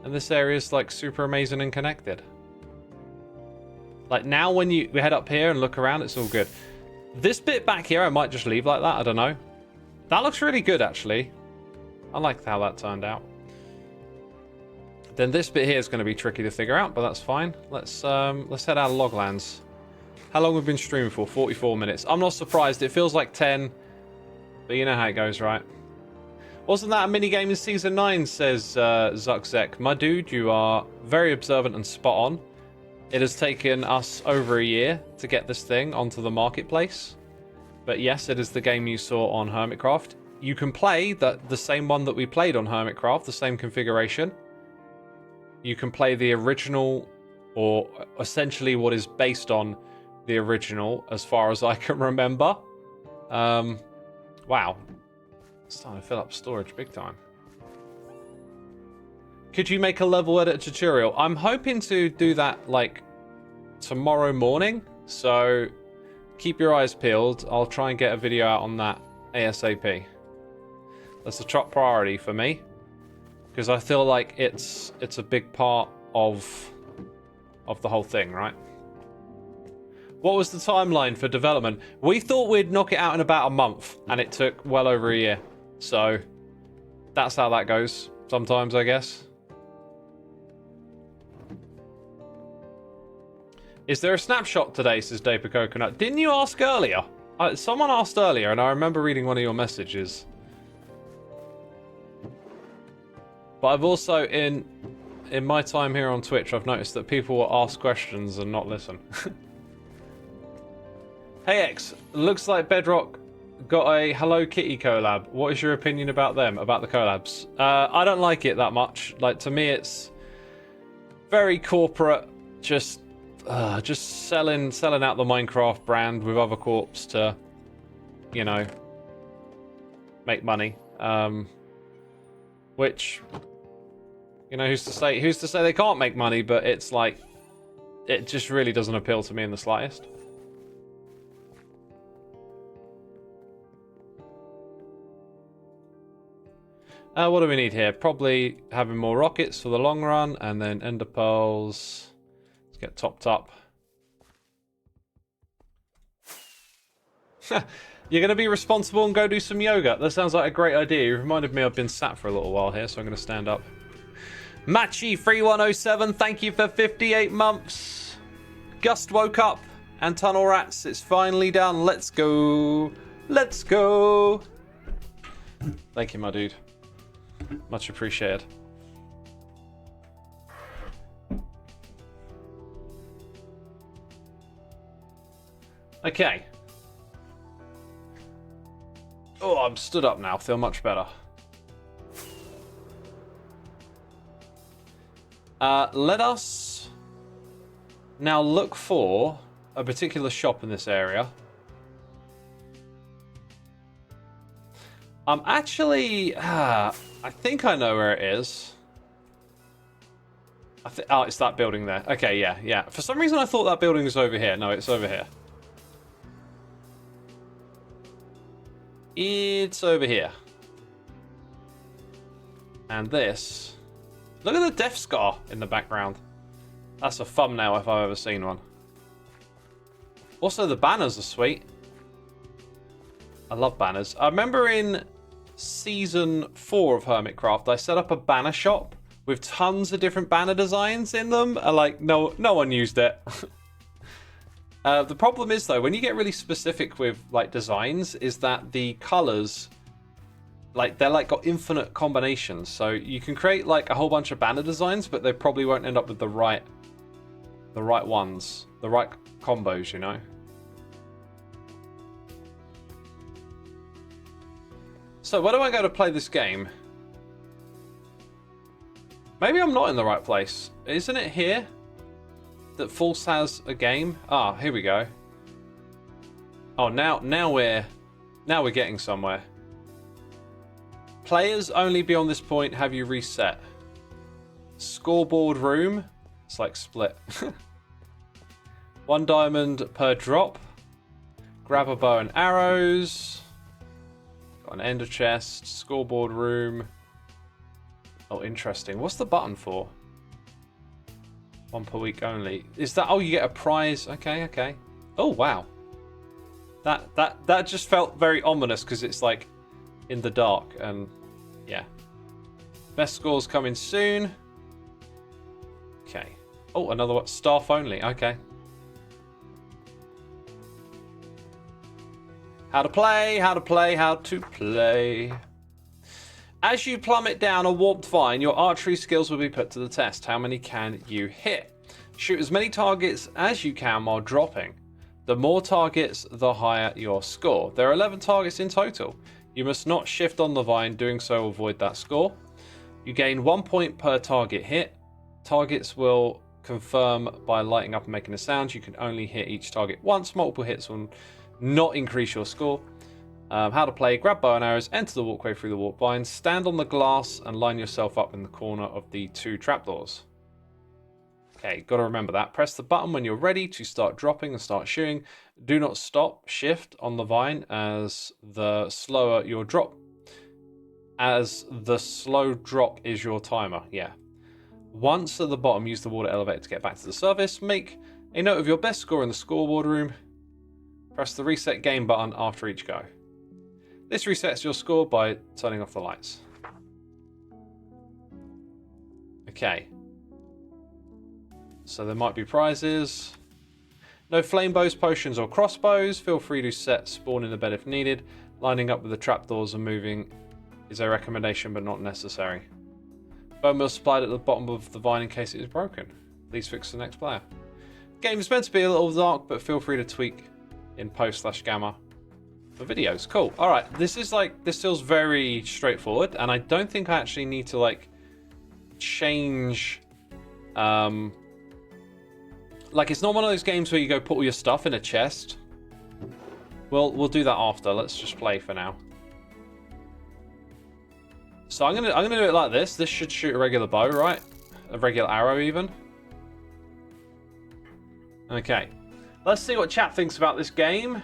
And this area is like super amazing and connected. Like now when we head up here and look around, it's all good. This bit back here, I might just leave like that. I don't know. That looks really good, actually. I like how that turned out. Then this bit here is going to be tricky to figure out, but that's fine. Let's head out of Loglands. How long we've been streaming for? 44 minutes. I'm not surprised. It feels like 10, but you know how it goes, right? Wasn't that a minigame in Season 9, says Zuckzek. My dude, you are very observant and spot on. It has taken us over a year to get this thing onto the marketplace. But yes, it is the game you saw on Hermitcraft. You can play the same one that we played on Hermitcraft, the same configuration. You can play the original, or essentially what is based on the original, as far as I can remember. Wow. It's starting to fill up storage big time. Could you make a level edit tutorial? I'm hoping to do that like tomorrow morning. So keep your eyes peeled. I'll try and get a video out on that ASAP. That's a top priority for me. Because I feel like it's a big part of the whole thing, right? What was the timeline for development? We thought we'd knock it out in about a month, and it took well over a year. So that's how that goes sometimes, I guess. Is there a snapshot today, says Daper Coconut. Didn't you ask earlier? Someone asked earlier, and I remember reading one of your messages. But I've also, in my time here on Twitch, I've noticed that people will ask questions and not listen. Hey X, looks like Bedrock got a Hello Kitty collab. What is your opinion about them, about the collabs? I don't like it that much. Like, to me, it's very corporate, just selling out the Minecraft brand with other corps to, you know, make money. Which, you know, who's to say they can't make money? But it's like, it just really doesn't appeal to me in the slightest. What do we need here? Probably having more rockets for the long run, and then ender pearls. Let's get topped up. You're going to be responsible and go do some yoga. That sounds like a great idea. You reminded me I've been sat for a little while here, so I'm going to stand up. Matchy3107, thank you for 58 months. Gust woke up, and Tunnel Rats, it's finally done. Let's go. Let's go. Thank you, my dude. Much appreciated. Okay. Oh, I'm stood up now. Feel much better. Let us now look for a particular shop in this area. Actually, I think I know where it is. Oh, it's that building there. Okay, yeah. For some reason, I thought that building was over here. No, it's over here. It's over here. And this... Look at the death scar in the background. That's a thumbnail if I've ever seen one. Also, the banners are sweet. I love banners. I remember in Season 4 of Hermitcraft, I set up a banner shop with tons of different banner designs in them. And, like, no one used it. The problem is, though, when you get really specific with, like, designs, is that the colors, like, they're, like, got infinite combinations. So you can create, like, a whole bunch of banner designs, but they probably won't end up with the right ones, the right combos, you know? So, where do I go to play this game? Maybe I'm not in the right place. Isn't it here that False has a game? Ah, here we go. Oh, now we're getting somewhere. Players only beyond this point have you reset. Scoreboard room. It's like split. 1 diamond per drop. Grab a bow and arrows. Got an ender chest. Scoreboard room. Oh, interesting. What's the button for? 1 per week only. Is that... Oh, you get a prize. Okay. Oh, wow. That just felt very ominous because it's like in the dark and yeah. Best scores coming soon. Okay. Oh, another one. Staff only. Okay. How to play. As you plummet down a warped vine, your archery skills will be put to the test. How many can you hit? Shoot as many targets as you can while dropping. The more targets, the higher your score. There are 11 targets in total. You must not shift on the vine, doing so will avoid that score. You gain 1 point per target hit. Targets will confirm by lighting up and making a sound. You can only hit each target once. Multiple hits will not increase your score. How to play, grab bow and arrows, enter the walkway through the warp vine, stand on the glass and line yourself up in the corner of the 2 trapdoors. Okay, got to remember that. Press the button when you're ready to start dropping and start shooting. Do not stop, shift on the vine as the slower your drop. As the slow drop is your timer, yeah. Once at the bottom, use the water elevator to get back to the surface. Make a note of your best score in the scoreboard room. Press the reset game button after each go. This resets your score by turning off the lights. Okay. So there might be prizes. No flame bows, potions, or crossbows. Feel free to set spawn in the bed if needed. Lining up with the trapdoors and moving is a recommendation but not necessary. Bone meal supplied at the bottom of the vine in case it is broken. Please fix the next player. Game is meant to be a little dark, but feel free to tweak in post/gamma for videos. Cool. All right, this feels very straightforward, and I don't think I actually need to like change. Like, it's not one of those games where you go put all your stuff in a chest. We'll do that after. Let's just play for now. So I'm gonna do it like this. This should shoot a regular bow, right? A regular arrow even. Okay. Let's see what chat thinks about this game.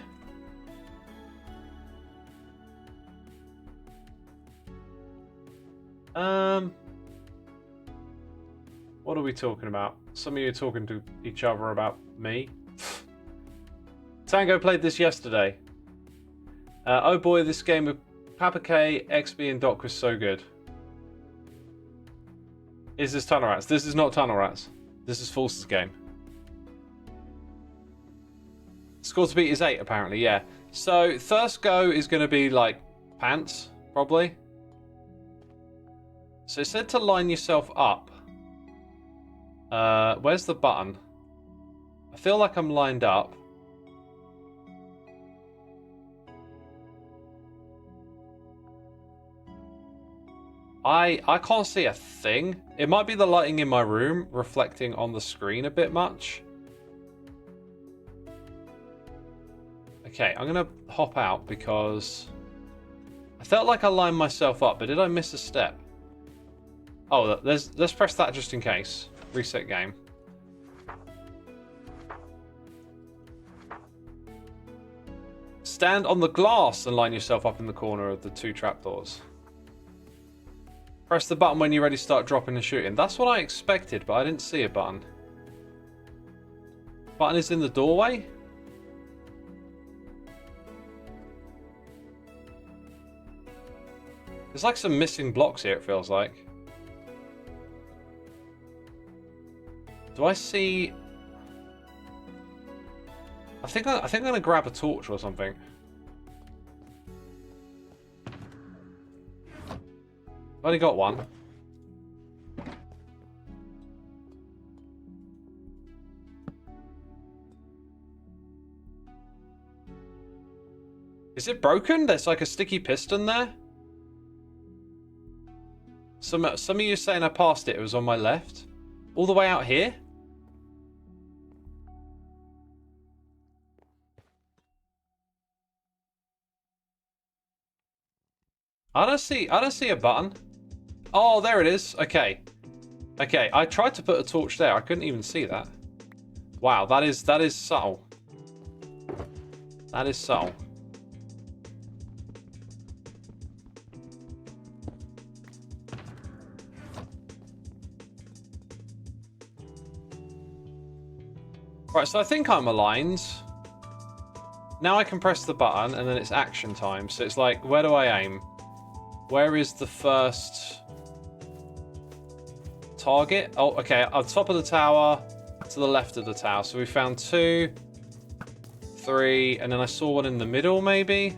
What are we talking about? Some of you are talking to each other about me. Tango played this yesterday. Oh boy, this game with Papa K, XB, and Doc was so good. Is this Tunnel Rats? This is not Tunnel Rats. This is Force's game. Score to beat is 8, apparently, yeah. So, first go is going to be, like, pants, probably. So it said to line yourself up. Where's the button? I feel like I'm lined up. I can't see a thing. It might be the lighting in my room reflecting on the screen a bit much. Okay, I'm gonna hop out because I felt like I lined myself up, but did I miss a step? Oh, let's press that just in case. Reset game. Stand on the glass and line yourself up in the corner of the 2 trapdoors. Press the button when you're ready to start dropping and shooting. That's what I expected, but I didn't see a button. Button is in the doorway? There's like some missing blocks here, it feels like. Do I see... I think I'm going to grab a torch or something. I've only got one. Is it broken? There's like a sticky piston there. Some of you saying I passed it. It was on my left. All the way out here? I don't see a button. Oh, there it is. Okay. Okay, I tried to put a torch there. I couldn't even see that. Wow, that is subtle. That is subtle. Right, so I think I'm aligned. Now I can press the button and then it's action time. So it's like, where do I aim? Where is the first target? Oh, okay, on top of the tower, to the left of the tower. So we found 2, 3, and then I saw one in the middle, maybe?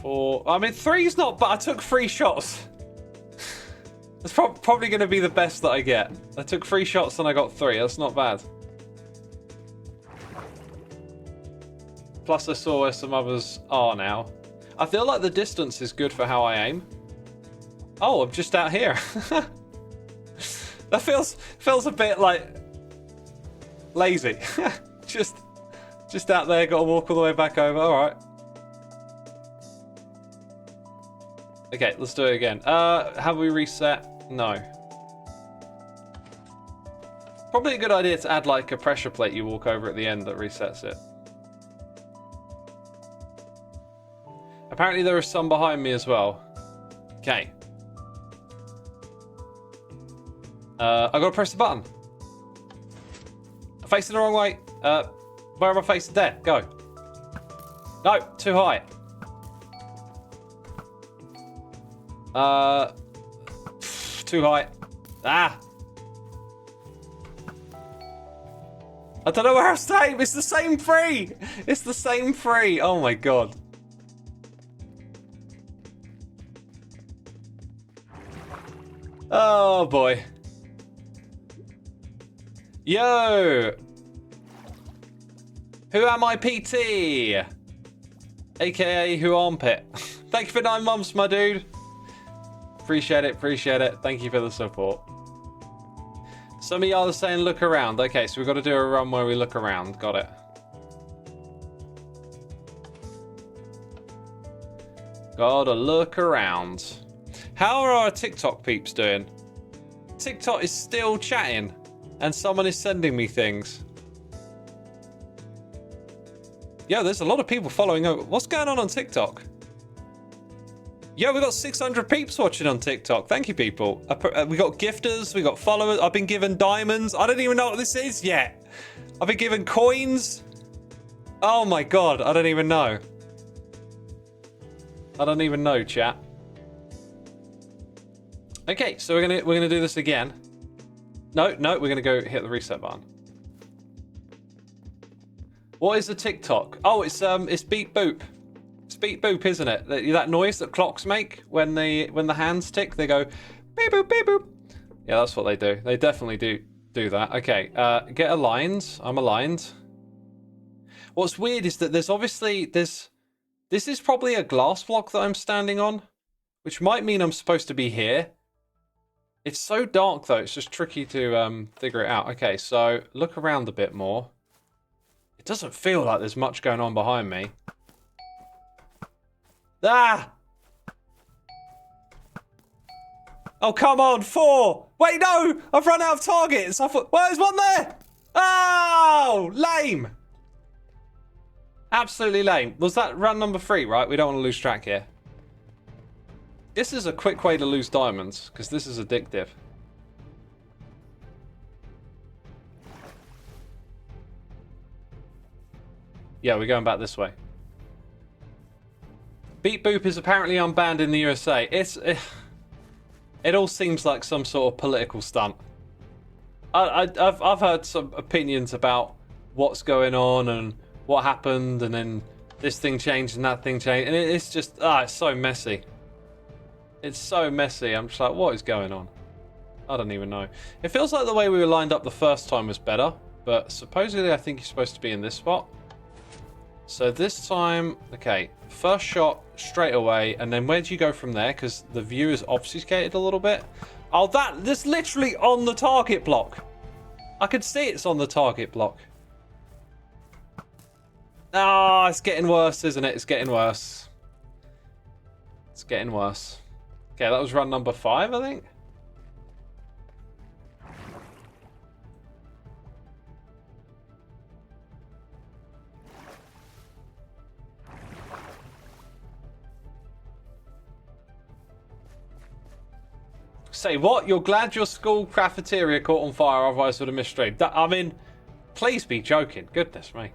4. I mean, 3's not, but I took 3 shots. That's probably going to be the best that I get. I took 3 shots and I got 3. That's not bad. Plus I saw where some others are now. I feel like the distance is good for how I aim. Oh, I'm just out here. That feels a bit like lazy. just out there, got to walk all the way back over. All right. Okay, let's do it again. Have we reset? No. Probably a good idea to add like a pressure plate you walk over at the end that resets it. Apparently there is some behind me as well. Okay. I gotta press the button. I'm facing the wrong way. Where am I facing? There, go. No, too high. Too high. Ah! I don't know where else to aim. It's the same three. It's the same three. Oh my god. Oh boy. Yo! Who am I, PT? AKA Who Armpit. Thank you for 9 months, my dude. Appreciate it, appreciate it. Thank you for the support. Some of y'all are saying look around. Okay, so we've got to do a run where we look around. Got it. Gotta look around. How are our TikTok peeps doing? TikTok is still chatting, and someone is sending me things. Yo, there's a lot of people following over. What's going on TikTok? Yo, we got 600 peeps watching on TikTok. Thank you, people. We got gifters, we got followers. I've been given diamonds. I don't even know what this is yet. I've been given coins. Oh my god, I don't even know. I don't even know, chat. Okay, so we're gonna do this again. No, we're gonna go hit the reset button. What is a TikTok? Oh, it's beep boop. It's beep boop, isn't it? That noise that clocks make when the hands tick, they go beep boop beep boop. Yeah, that's what they do. They definitely do that. Okay, get aligned. I'm aligned. What's weird is that there's obviously this is probably a glass block that I'm standing on, which might mean I'm supposed to be here. It's so dark though, it's just tricky to figure it out. Okay, so look around a bit more. It doesn't feel like there's much going on behind me. Ah! Oh, come on, 4! Wait, no! I've run out of targets! I thought, well, there's one there! Oh! Lame! Absolutely lame. Was that run number 3, right? We don't want to lose track here. This is a quick way to lose diamonds, because this is addictive. Yeah, we're going back this way. Beep boop is apparently unbanned in the USA. It all seems like some sort of political stunt. I've heard some opinions about what's going on and what happened, and then this thing changed and that thing changed, and it's just it's so messy. It's so messy. I'm just like, what is going on? I don't even know. It feels like the way we were lined up the first time was better, but supposedly I think you're supposed to be in this spot. So this time, okay, first shot straight away, and then where do you go from there? Because the view is obfuscated a little bit. Oh, that's literally on the target block. I could see it's on the target block. Ah, it's getting worse, isn't it? It's getting worse. It's getting worse. Okay, that was run number 5, I think. Say what? You're glad your school cafeteria caught on fire, otherwise would have missed stream. I mean, please be joking. Goodness me.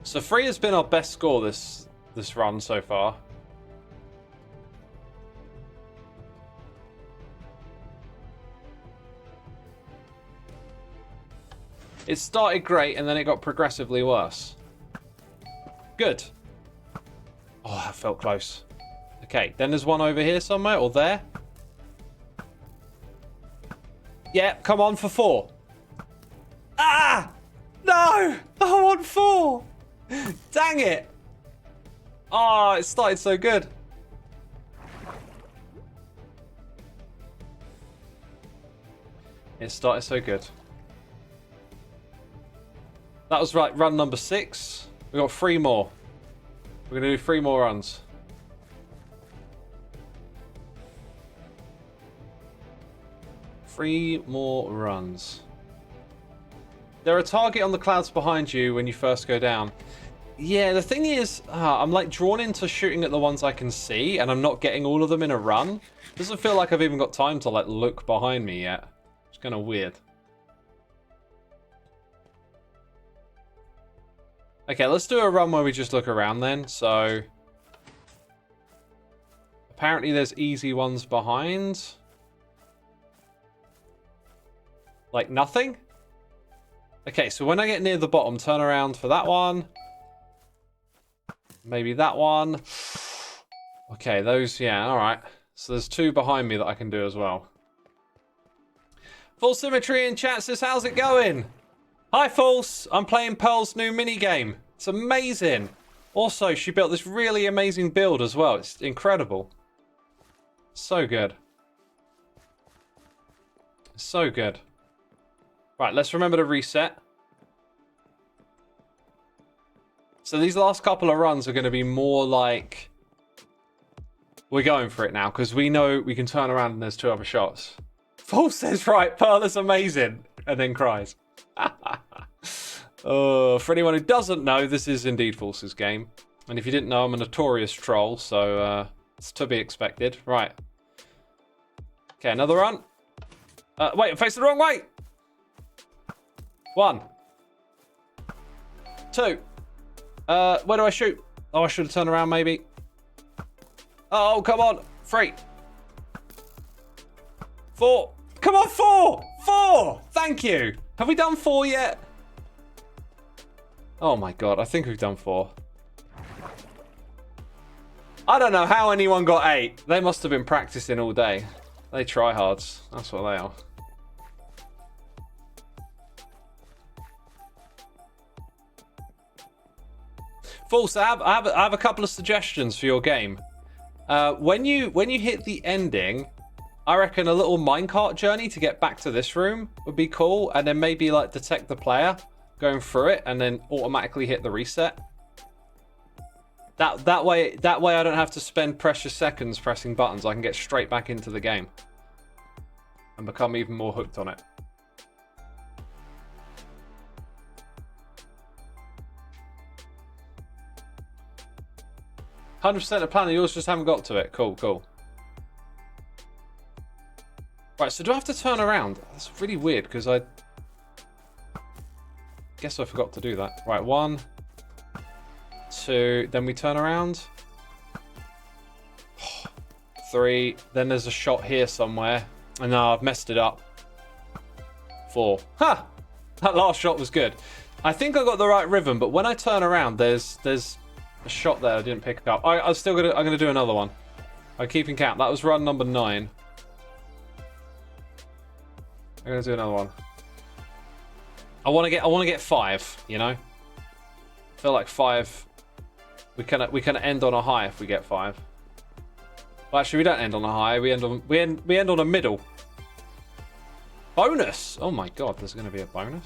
So 3 has been our best score this run so far. It started great and then it got progressively worse. Good. Oh, that felt close. Okay, then there's one over here somewhere, or there. Yeah, come on for 4. Ah! No! I want 4! Dang it! Oh, it started so good. It started so good. That was right, run number 6. We got 3 more. We're going to do 3 more runs. Three more runs. There are a target on the clouds behind you when you first go down. Yeah, the thing is, I'm like drawn into shooting at the ones I can see, and I'm not getting all of them in a run. Doesn't feel like I've even got time to like look behind me yet. It's kind of weird. Okay, let's do a run where we just look around then. So apparently there's easy ones behind. Like nothing? Okay, so when I get near the bottom, turn around for that one. Maybe that one. Okay, those, yeah, alright. So there's 2 behind me that I can do as well. Full Symmetry in chat says, how's it going? Hi, False. I'm playing Pearl's new minigame. It's amazing. Also, she built this really amazing build as well. It's incredible. So good. So good. Right, let's remember to reset. So these last couple of runs are going to be more like... We're going for it now, because we know we can turn around and there's 2 other shots. False says, right, Pearl is amazing. And then cries. For anyone who doesn't know, this is indeed False's game. And if you didn't know, I'm a notorious troll, so it's to be expected. Right. Okay, another run. Wait, I'm facing the wrong way. 1. 2. Where do I shoot? Oh, I should have turned around maybe. Oh, come on. 3. 4. Come on, 4. 4. Thank you. Have we done 4 yet? Oh my god, I think we've done 4. I don't know how anyone got 8. They must have been practicing all day. They tryhards. That's what they are. False, I have a couple of suggestions for your game. When you hit the ending, I reckon a little minecart journey to get back to this room would be cool, and then maybe like detect the player going through it, and then automatically hit the reset. That way I don't have to spend precious seconds pressing buttons. I can get straight back into the game and become even more hooked on it. "100% of plan, yours just haven't got to it." Cool, cool. Right, so do I have to turn around? That's really weird, because I guess I forgot to do that. Right, 1, 2, then we turn around. 3, then there's a shot here somewhere. And no, I've messed it up. 4. Ha! That last shot was good. I think I got the right rhythm, but when I turn around, there's a shot there I didn't pick up. I'm gonna do another one. I'm keeping count. That was run number 9. I'm gonna do another one. I want to get 5. You know, I feel like 5. We can end on a high if we get 5. Well, actually, we don't end on a high. We end on a middle. Bonus! Oh my god, there's gonna be a bonus.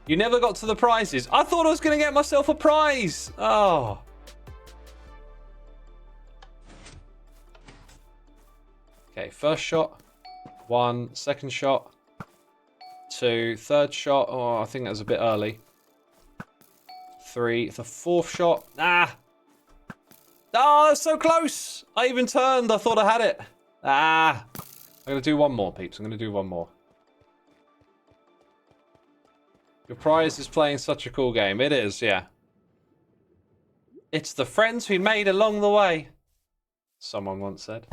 You never got to the prizes. I thought I was gonna get myself a prize. Oh. Okay, first shot. 1, second shot. 2, third shot. Oh, I think that was a bit early. 3, the 4th shot. Ah! Oh, that's so close! I even turned. I thought I had it. Ah! I'm going to do one more, peeps. I'm going to do one more. Your prize is playing such a cool game. It is, yeah. It's the friends we made along the way, someone once said.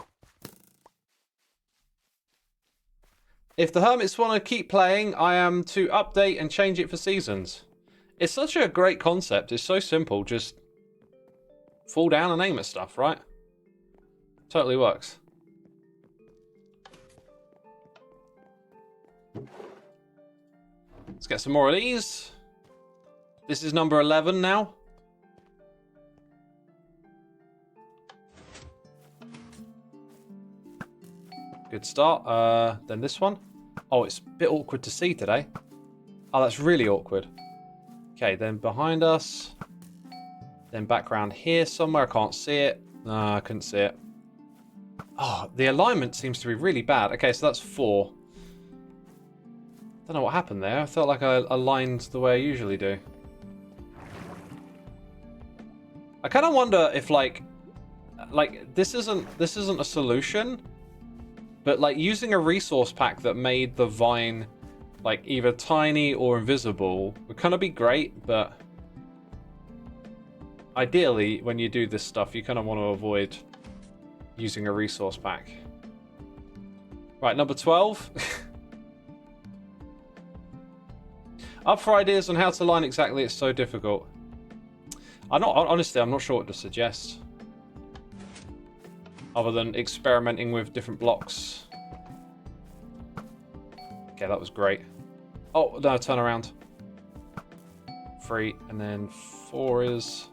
If the Hermits want to keep playing, I am to update and change it for seasons. It's such a great concept. It's so simple. Just fall down and aim at stuff, right? Totally works. Let's get some more of these. This is number 11 now. Good start. Then this one. Oh, it's a bit awkward to see today. Oh, that's really awkward. Okay, then behind us. Then back around here somewhere. I can't see it. No, I couldn't see it. Oh, the alignment seems to be really bad. Okay, so that's 4. Don't know what happened there. I felt like I aligned the way I usually do. I kind of wonder if like this isn't a solution, but like using a resource pack that made the vine like either tiny or invisible would kind of be great, but ideally when you do this stuff you kind of want to avoid using a resource pack. Right, number 12. Up for ideas on how to line exactly, it's so difficult. Honestly, I'm not sure what to suggest. Other than experimenting with different blocks. Okay, that was great. Oh, no, turn around. 3, and then 4 is...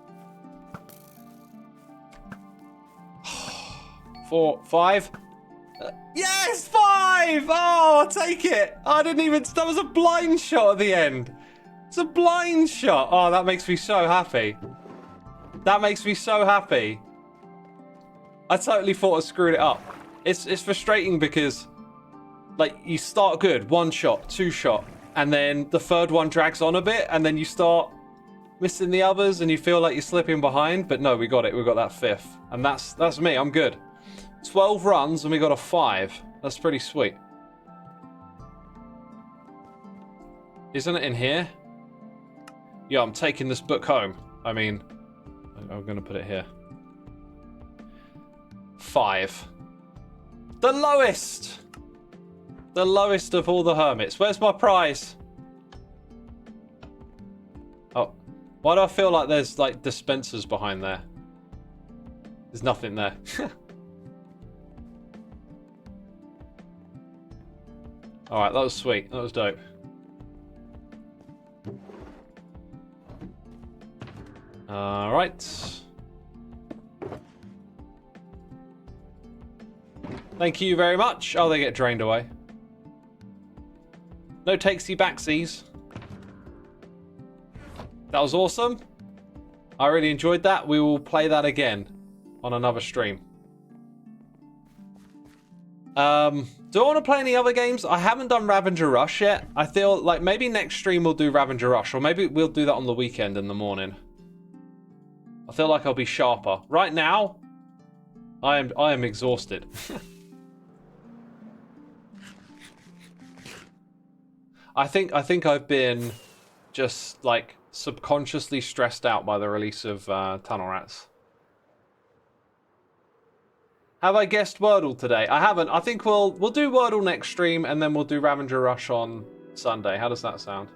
4, 5. Yes, 5! Oh, I'll take it. I didn't even... That was a blind shot at the end. It's a blind shot. Oh, that makes me so happy. That makes me so happy. I totally thought I screwed it up. It's frustrating because, like, you start good, 1 shot, 2 shot, and then the third one drags on a bit, and then you start missing the others, and you feel like you're slipping behind. But no, we got it. We got that 5th, and that's me. I'm good. 12 runs, and we got a 5. That's pretty sweet. Isn't it in here? Yeah, I'm taking this book home. I mean, I'm gonna put it here. 5. The lowest! The lowest of all the hermits. Where's my prize? Oh, why do I feel like there's like dispensers behind there? There's nothing there. Alright, that was sweet. That was dope. Alright. Thank you very much. Oh, they get drained away. No takesy backsies. That was awesome. I really enjoyed that. We will play that again on another stream. Do I want to play any other games? I haven't done Ravager Rush yet. I feel like maybe next stream we'll do Ravager Rush, or maybe we'll do that on the weekend in the morning. I feel like I'll be sharper. Right now, I am exhausted. I think I've been just like subconsciously stressed out by the release of Tunnel Rats. Have I guessed Wordle today? I haven't. I think we'll do Wordle next stream, and then we'll do Ravager Rush on Sunday. How does that sound?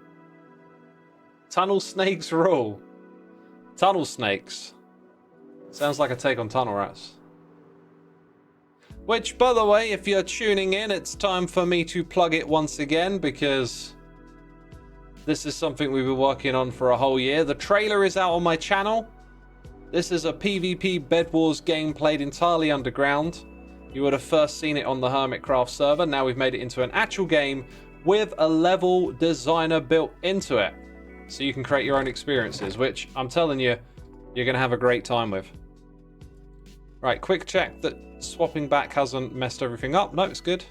Tunnel snakes rule. Tunnel snakes. Sounds like a take on Tunnel Rats. Which, by the way, if you're tuning in, it's time for me to plug it once again, because this is something we've been working on for a whole year. The trailer is out on my channel. This is a PvP Bed Wars game played entirely underground. You would have first seen it on the Hermitcraft server. Now we've made it into an actual game with a level designer built into it. So you can create your own experiences, which I'm telling you, you're going to have a great time with. Right, quick check that swapping back hasn't messed everything up. No, it's good.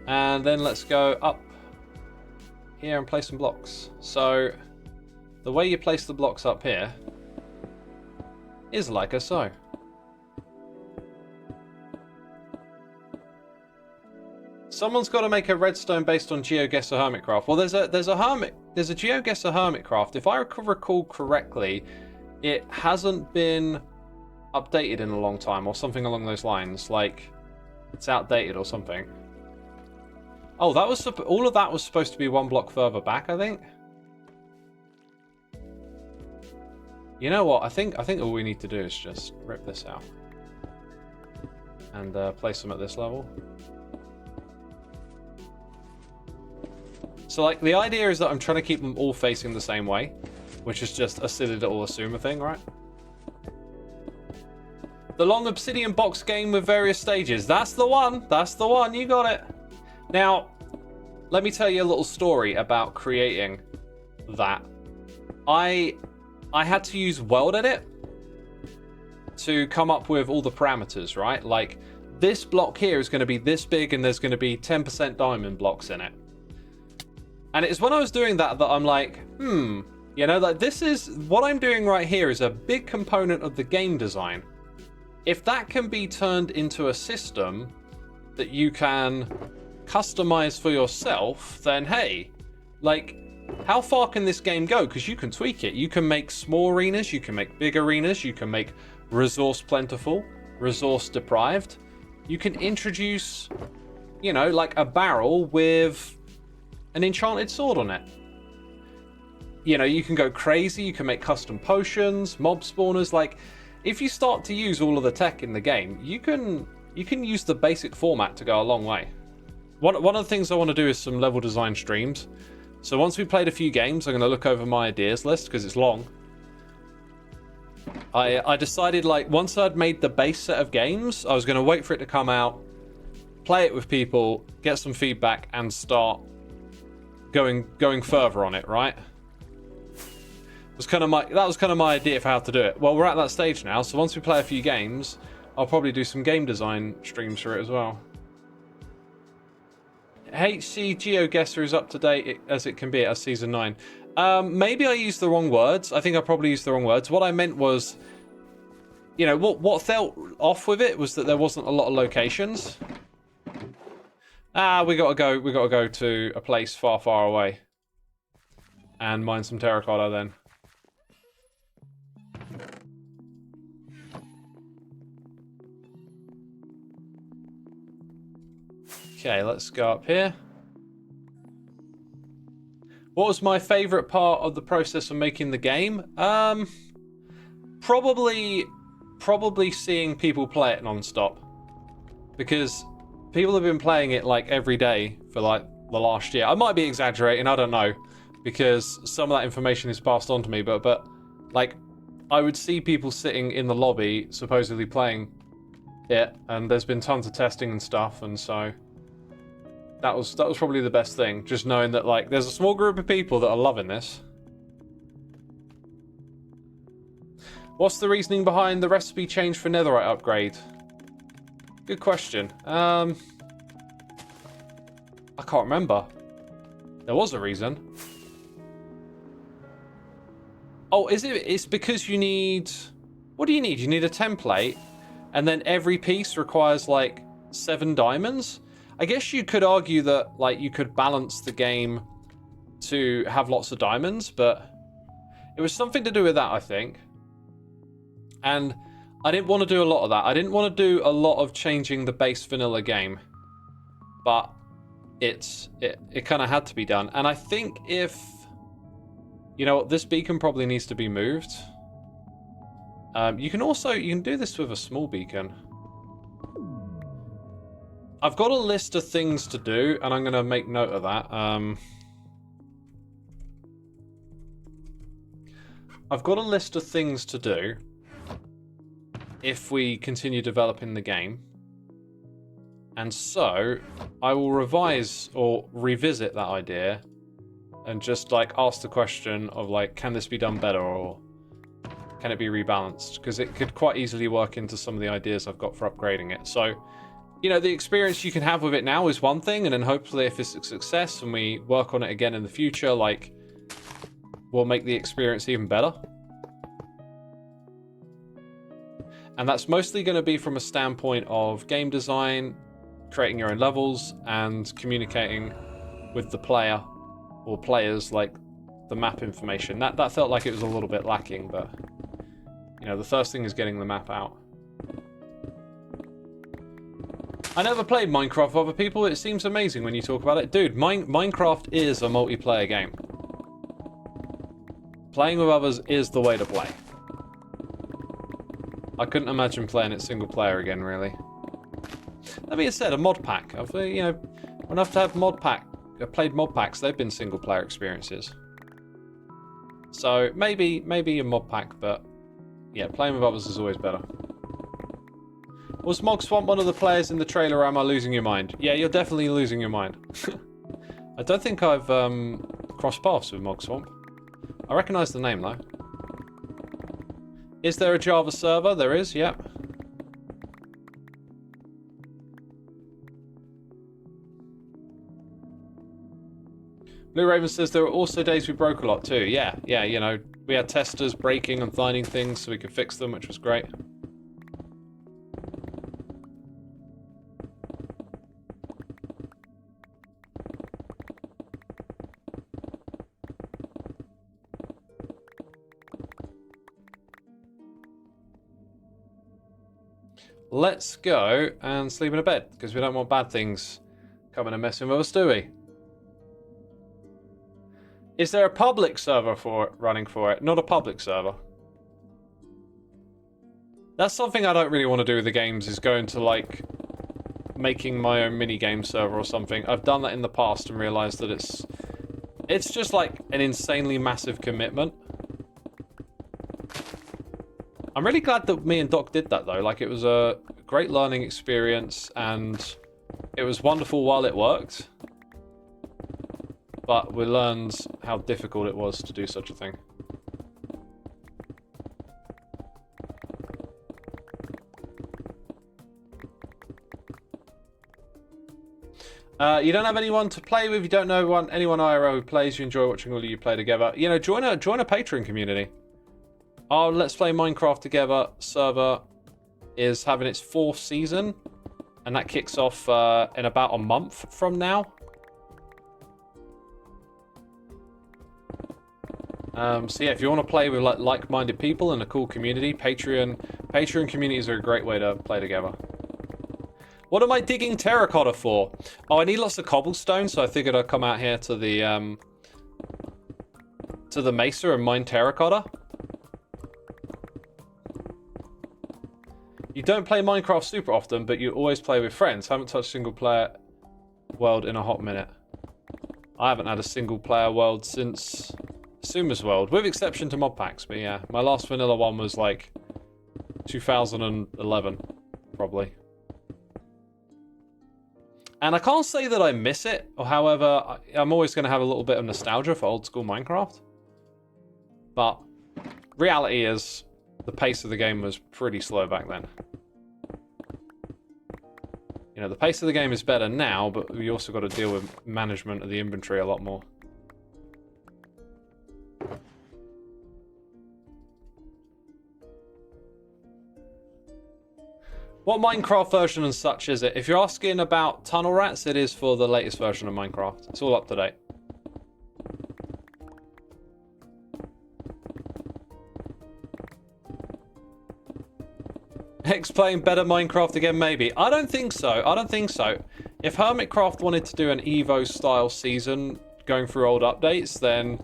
And then let's go up here and place some blocks. So the way you place the blocks up here is like so. Someone's got to make a redstone based on GeoGuessr Hermitcraft. Well, there's a GeoGuessr Hermitcraft. If I recall correctly, it hasn't been updated in a long time, or something along those lines. Like, it's outdated or something. Oh, that was all of that was supposed to be 1 block further back, I think. You know what? I think all we need to do is just rip this out and place them at this level. So, like, the idea is that I'm trying to keep them all facing the same way, which is just a silly little Xisuma thing, right? The long obsidian box game with various stages. That's the one. That's the one. You got it. Now, let me tell you a little story about creating that. I had to use World Edit to come up with all the parameters, right? Like, this block here is going to be this big and there's going to be 10% diamond blocks in it. And it's when I was doing that that I'm like, you know, like this is what I'm doing right here is a big component of the game design. If that can be turned into a system that you can customize for yourself, then hey, like, how far can this game go? Because you can tweak it. You can make small arenas, you can make big arenas, you can make resource plentiful, resource deprived. You can introduce, you know, like a barrel with an enchanted sword on it. You know, you can go crazy, you can make custom potions, mob spawners. Like, if you start to use all of the tech in the game, you can use the basic format to go a long way. One of the things I want to do is some level design streams. So once we played a few games, I'm going to look over my ideas list because it's long. I decided, like, once I'd made the base set of games, I was going to wait for it to come out, play it with people, get some feedback, and start going further on it, right? That was kind of my idea for how to do it. Well, we're at that stage now, so once we play a few games, I'll probably do some game design streams for it as well. HC GeoGuessr is up to date as it can be as Season 9. Maybe I used the wrong words. I think I probably used the wrong words. What I meant was, you know, what felt off with it was that there wasn't a lot of locations. We gotta go to a place far, far away. And mine some terracotta then. Okay, let's go up here. What was my favorite part of the process of making the game? Probably seeing people play it non-stop. Because people have been playing it like every day for like the last year. I might be exaggerating, I don't know. Because some of that information is passed on to me, but like, I would see people sitting in the lobby supposedly playing it, and there's been tons of testing and stuff, and so that was probably the best thing, just knowing that, like, there's a small group of people that are loving this. What's the reasoning behind the recipe change for netherite upgrade? Good question. I can't remember. There was a reason. Oh, is it? It's because you need... What do you need? You need a template, and then every piece requires, like, 7 diamonds? I guess you could argue that, like, you could balance the game to have lots of diamonds, but it was something to do with that, I think. And I didn't want to do a lot of that. I didn't want to do a lot of changing the base vanilla game, but it kind of had to be done. And I think if, you know, this beacon probably needs to be moved. You can do this with a small beacon. I've got a list of things to do, and I'm going to make note of that. I've got a list of things to do if we continue developing the game. And so, I will revise or revisit that idea and just, like, ask the question of, like, can this be done better, or can it be rebalanced? Because it could quite easily work into some of the ideas I've got for upgrading it. So, you know, the experience you can have with it now is one thing, and then hopefully if it's a success and we work on it again in the future, like, we'll make the experience even better. And that's mostly going to be from a standpoint of game design, creating your own levels, and communicating with the player or players, like, the map information. That felt like it was a little bit lacking, but, you know, the first thing is getting the map out. I never played Minecraft with other people. It seems amazing when you talk about it. Dude, Minecraft is a multiplayer game. Playing with others is the way to play. I couldn't imagine playing it single player again, really. That being said, a mod pack. You know, enough to have mod pack. I've played mod packs. They've been single player experiences. So maybe a mod pack, but yeah, playing with others is always better. Was Mog Swamp one of the players in the trailer, or am I losing your mind? Yeah, you're definitely losing your mind. I don't think I've crossed paths with Mog Swamp. I recognise the name, though. Is there a Java server? There is, yep. Blue Raven says there were also days we broke a lot, too. Yeah, you know, we had testers breaking and finding things so we could fix them, which was great. Let's go and sleep in a bed, because we don't want bad things coming and messing with us, do we? Is there a public server for it, running for it? Not a public server. That's something I don't really want to do with the games, is go into, like, making my own mini-game server or something. I've done that in the past and realised that it's just, like, an insanely massive commitment. I'm really glad that me and Doc did that, though. Like, it was a great learning experience, and it was wonderful while it worked. But we learned how difficult it was to do such a thing. You don't have anyone to play with, you don't know anyone IRL who plays, you enjoy watching all of you play together. You know, join a Patreon community. Our Let's Play Minecraft Together server is having its 4th season, and that kicks off in about a month from now. So yeah, if you want to play with like-minded people in a cool community, Patreon communities are a great way to play together. What am I digging terracotta for? Oh, I need lots of cobblestone, so I figured I'd come out here to the mesa and mine terracotta. You don't play Minecraft super often, but you always play with friends. Haven't touched single-player world in a hot minute. I haven't had a single-player world since Xisuma's world, with exception to mod packs, but yeah. My last vanilla one was, like, 2011, probably. And I can't say that I miss it, or however, I'm always going to have a little bit of nostalgia for old-school Minecraft. But reality is, the pace of the game was pretty slow back then. You know, the pace of the game is better now, but we also got to deal with management of the inventory a lot more. What Minecraft version and such is it? If you're asking about tunnel rats, it is for the latest version of Minecraft. It's all up to date. Hex playing better Minecraft again, maybe. I don't think so. I don't think so. If Hermitcraft wanted to do an Evo-style season going through old updates, then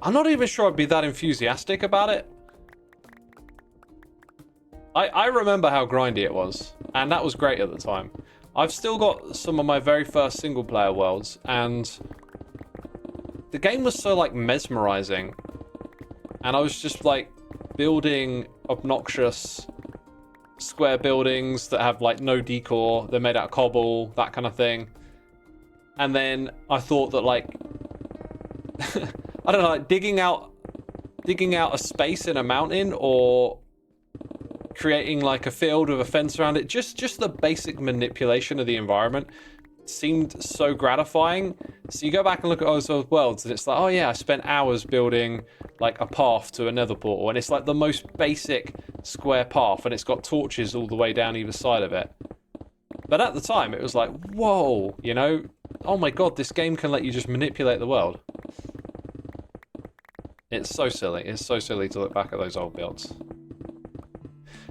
I'm not even sure I'd be that enthusiastic about it. I remember how grindy it was, and that was great at the time. I've still got some of my very first single-player worlds, and the game was so, like, mesmerizing. And I was just, like, building obnoxious square buildings that have, like, no decor. They're made out of cobble, that kind of thing. And then I thought that, like, I don't know, like, digging out a space in a mountain, or creating like a field with a fence around it, just the basic manipulation of the environment seemed so gratifying. So you go back and look at those old worlds, and it's like, oh yeah, I spent hours building like a path to a nether portal, and it's like the most basic square path, and it's got torches all the way down either side of it. But at the time, it was like, whoa, you know, oh my god, this game can let you just manipulate the world. It's so silly. It's so silly to look back at those old builds.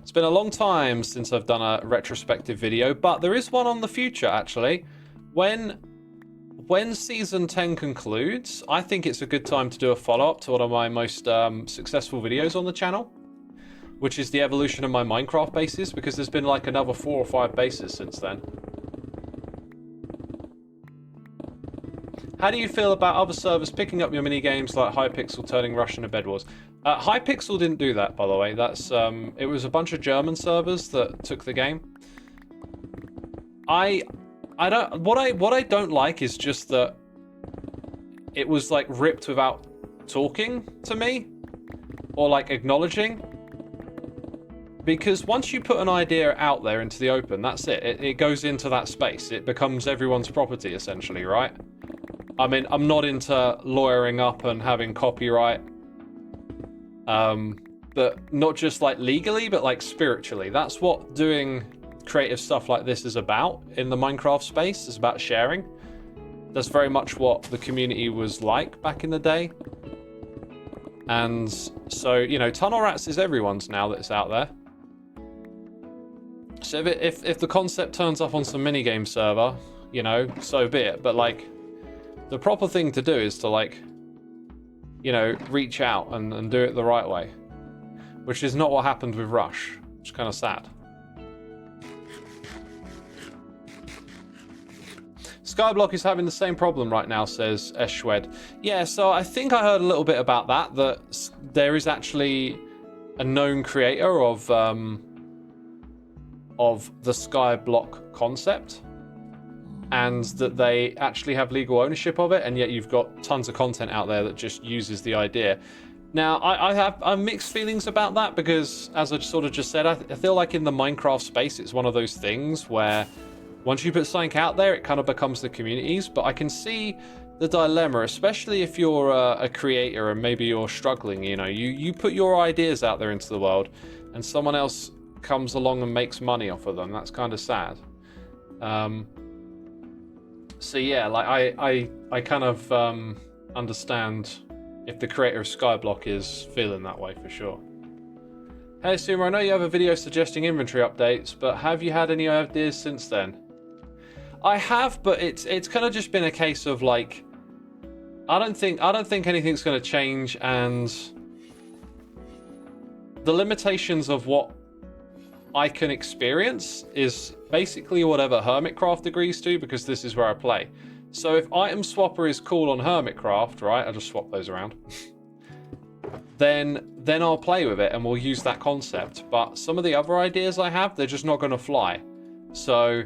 It's been a long time since I've done a retrospective video, but there is one on the future, actually. When Season 10 concludes, I think it's a good time to do a follow-up to one of my most successful videos on the channel, which is the evolution of my Minecraft bases, because there's been like another 4 or 5 bases since then. How do you feel about other servers picking up your mini games like Hypixel turning Russian to Bed Wars? Hypixel didn't do that, by the way. That's it was a bunch of German servers that took the game. I don't what I don't like is just that it was like ripped without talking to me or like acknowledging. Because once you put an idea out there into the open, that's it. It goes into that space. It becomes everyone's property, essentially, right? I mean, I'm not into lawyering up and having copyright. But not just like legally, but like spiritually. That's what doing creative stuff like this is about in the Minecraft space. It's about sharing. That's very much what the community was like back in the day. And so, you know, Tunnel Rats is everyone's now that it's out there. So if the concept turns up on some minigame server, you know, so be it. But like, the proper thing to do is to like, you know, reach out and do it the right way. Which is not what happened with Rush. Which is kind of sad. Skyblock is having the same problem right now, says Eschwed. Yeah, so I think I heard a little bit about that there is actually a known creator of the Skyblock concept, and that they actually have legal ownership of it, and yet you've got tons of content out there that just uses the idea. Now, I have mixed feelings about that, because, as I sort of just said, I feel like in the Minecraft space, it's one of those things where once you put something out there, it kind of becomes the community's. But I can see the dilemma, especially if you're a creator and maybe you're struggling. You know, you put your ideas out there into the world, and someone else comes along and makes money off of them. That's kind of sad. So yeah, like I kind of understand if the creator of Skyblock is feeling that way for sure. Hey Sumer, I know you have a video suggesting inventory updates, but have you had any ideas since then? I have, but it's kind of just been a case of like, I don't think anything's going to change, and the limitations of what I can experience is basically whatever Hermitcraft agrees to, because this is where I play. So if item swapper is cool on Hermitcraft, right? I'll just swap those around. then I'll play with it and we'll use that concept. But some of the other ideas I have, they're just not going to fly. So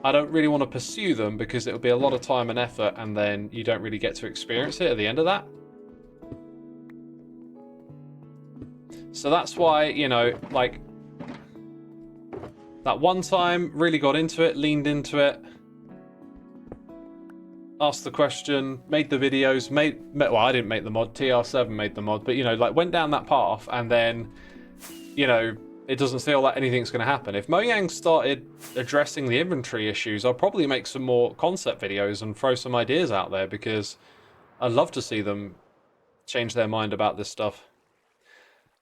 I don't really want to pursue them, because it'll be a lot of time and effort, and then you don't really get to experience it at the end of that. So that's why, you know, like, that one time, really got into it, leaned into it, asked the question, made the videos, well, I didn't make the mod, TR7 made the mod, but, you know, like, went down that path, and then, you know, it doesn't feel like anything's going to happen. If Mojang started addressing the inventory issues, I'll probably make some more concept videos and throw some ideas out there, because I'd love to see them change their mind about this stuff.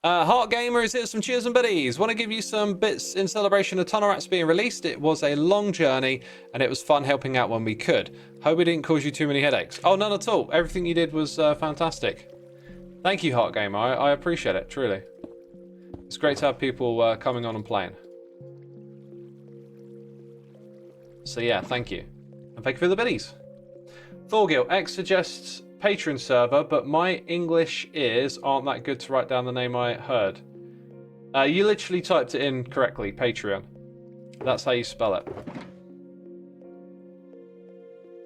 Heart Gamers, here's some cheers and biddies. Want to give you some bits in celebration of Tunnel Rats being released. It was a long journey, and it was fun helping out when we could. Hope it didn't cause you too many headaches. Oh, none at all. Everything you did was fantastic. Thank you, Heart Gamer. I appreciate it, truly. It's great to have people coming on and playing. So yeah, thank you. And thank you for the biddies. Thorgil, X suggests Patreon server, but my English ears aren't that good to write down the name I heard. You literally typed it in correctly, Patreon. That's how you spell it.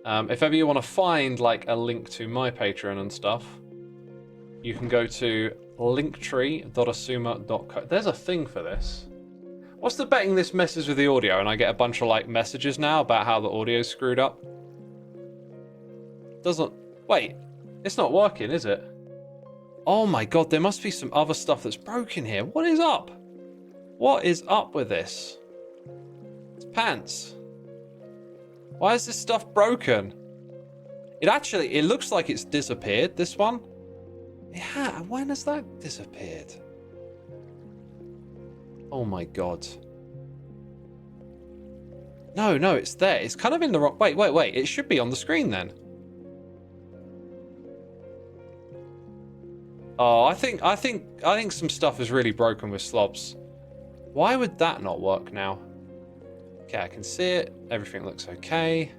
If ever you want to find like a link to my Patreon and stuff, you can go to linktree.xisumavoid.co. There's a thing for this. What's the betting this messes with the audio and I get a bunch of like messages now about how the audio's screwed up? Doesn't... Wait, it's not working, is it? Oh my god, there must be some other stuff that's broken here. What is up? What is up with this? It's pants. Why is this stuff broken? It looks like it's disappeared, this one. Yeah, when has that disappeared? Oh my god. No, it's there. It's kind of in the wrong... Wait. It should be on the screen then. Oh, I think some stuff is really broken with slobs. Why would that not work now? Okay, I can see it. Everything looks okay.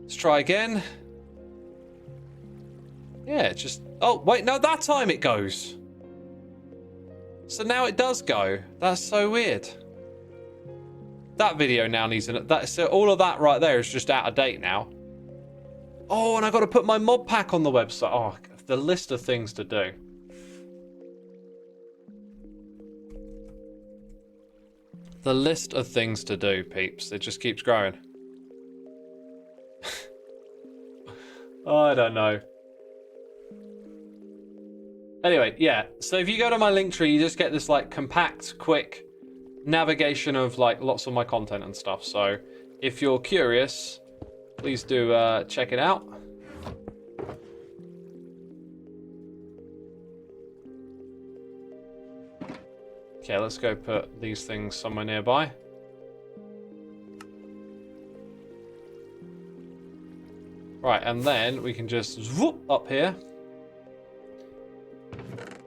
Let's try again. Yeah, it's just... Oh, wait, no, that time it goes. So now it does go. That's so weird. That video now needs an... So all of that right there is just out of date now. Oh, and I got to put my mod pack on the website. Oh, the list of things to do. The list of things to do, peeps. It just keeps growing. I don't know. Anyway, yeah. So if you go to my link tree, you just get this like compact, quick navigation of like lots of my content and stuff. So if you're curious, please do check it out. Okay, let's go put these things somewhere nearby. Right, and then we can just whoop up here.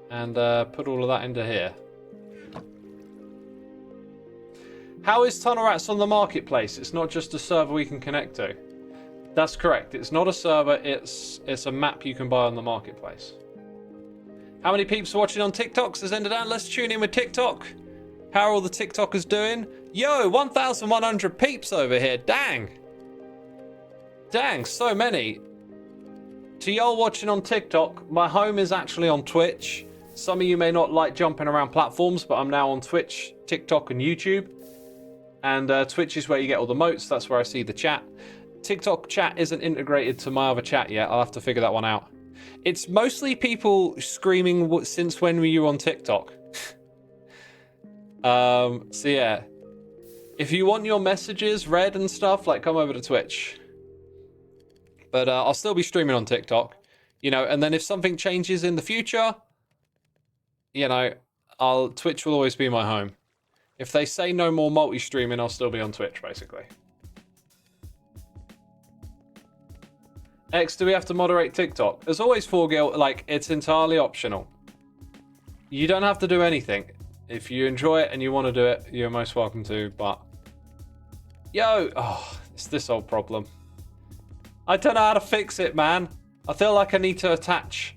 And put all of that into here. How is Tunnel Rats on the marketplace? It's not just a server we can connect to. That's correct. It's not a server, it's a map you can buy on the marketplace. How many peeps are watching on TikTok? Says Enderdan. Let's tune in with TikTok. How are all the TikTokers doing? Yo, 1,100 peeps over here. Dang. Dang, so many. To y'all watching on TikTok, my home is actually on Twitch. Some of you may not like jumping around platforms, but I'm now on Twitch, TikTok, and YouTube. And Twitch is where you get all the motes. That's where I see the chat. TikTok chat isn't integrated to my other chat yet. I'll have to figure that one out. It's mostly people screaming, since when were you on TikTok? So yeah. If you want your messages read and stuff, like, come over to Twitch. But I'll still be streaming on TikTok. You know, and then if something changes in the future, you know, Twitch will always be my home. If they say no more multi-streaming, I'll still be on Twitch, basically. X, do we have to moderate TikTok? There's always 4Gil, like, it's entirely optional. You don't have to do anything. If you enjoy it and you want to do it, you're most welcome to, but... Yo! Oh, it's this old problem. I don't know how to fix it, man. I feel like I need to attach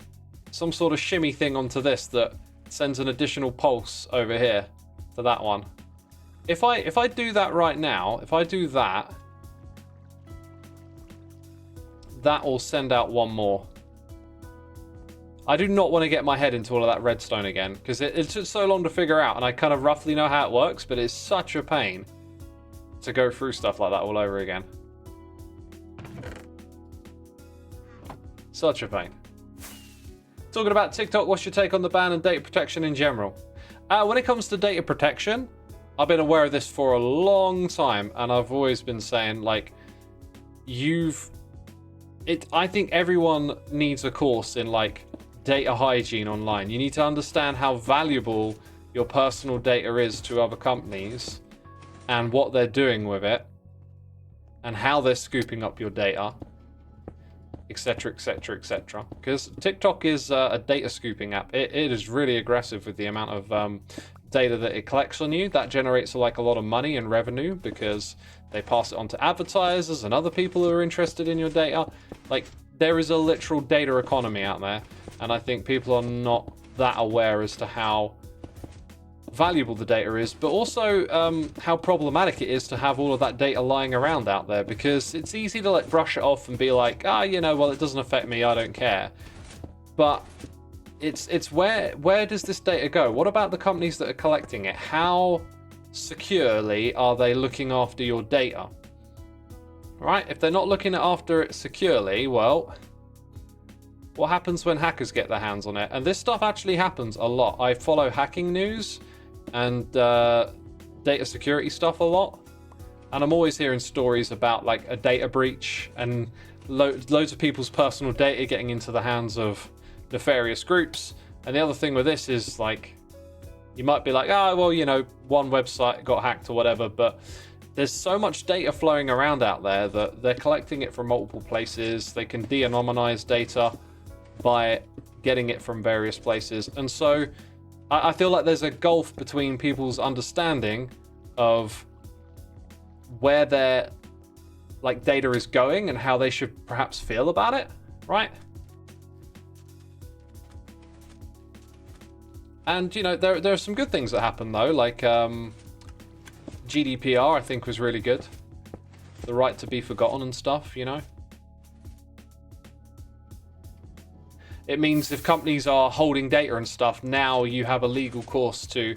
some sort of shimmy thing onto this that sends an additional pulse over here to that one. If I do that right now, if I do that... that will send out one more. I do not want to get my head into all of that redstone again, because it took so long to figure out, and I kind of roughly know how it works, but it's such a pain to go through stuff like that all over again. Such a pain. Talking about TikTok, what's your take on the ban and data protection in general? When it comes to data protection, I've been aware of this for a long time, and I've always been saying, like, I think everyone needs a course in, like, data hygiene online. You need to understand how valuable your personal data is to other companies and what they're doing with it and how they're scooping up your data, etc, etc, etc. Because TikTok is a data scooping app. It is really aggressive with the amount of data that it collects on you. That generates, like, a lot of money and revenue because they pass it on to advertisers and other people who are interested in your data. Like, there is a literal data economy out there, and I think people are not that aware as to how valuable the data is, but also how problematic it is to have all of that data lying around out there, because it's easy to, like, brush it off and be like, you know, well, it doesn't affect me, I don't care. But it's where does this data go? What about the companies that are collecting it? How securely are they looking after your data? Right? If they're not looking after it securely, well, what happens when hackers get their hands on it? And this stuff actually happens a lot. I follow hacking news and data security stuff a lot, and I'm always hearing stories about, like, a data breach and loads of people's personal data getting into the hands of nefarious groups. And the other thing with this is, like, you might be like, well, you know, one website got hacked or whatever, but there's so much data flowing around out there that they're collecting it from multiple places. They can de-anonymize data by getting it from various places. And so I feel like there's a gulf between people's understanding of where their like data is going and how they should perhaps feel about it, right? And, you know, there are some good things that happen, though, like GDPR, I think, was really good. The right to be forgotten and stuff, you know? It means if companies are holding data and stuff, now you have a legal course to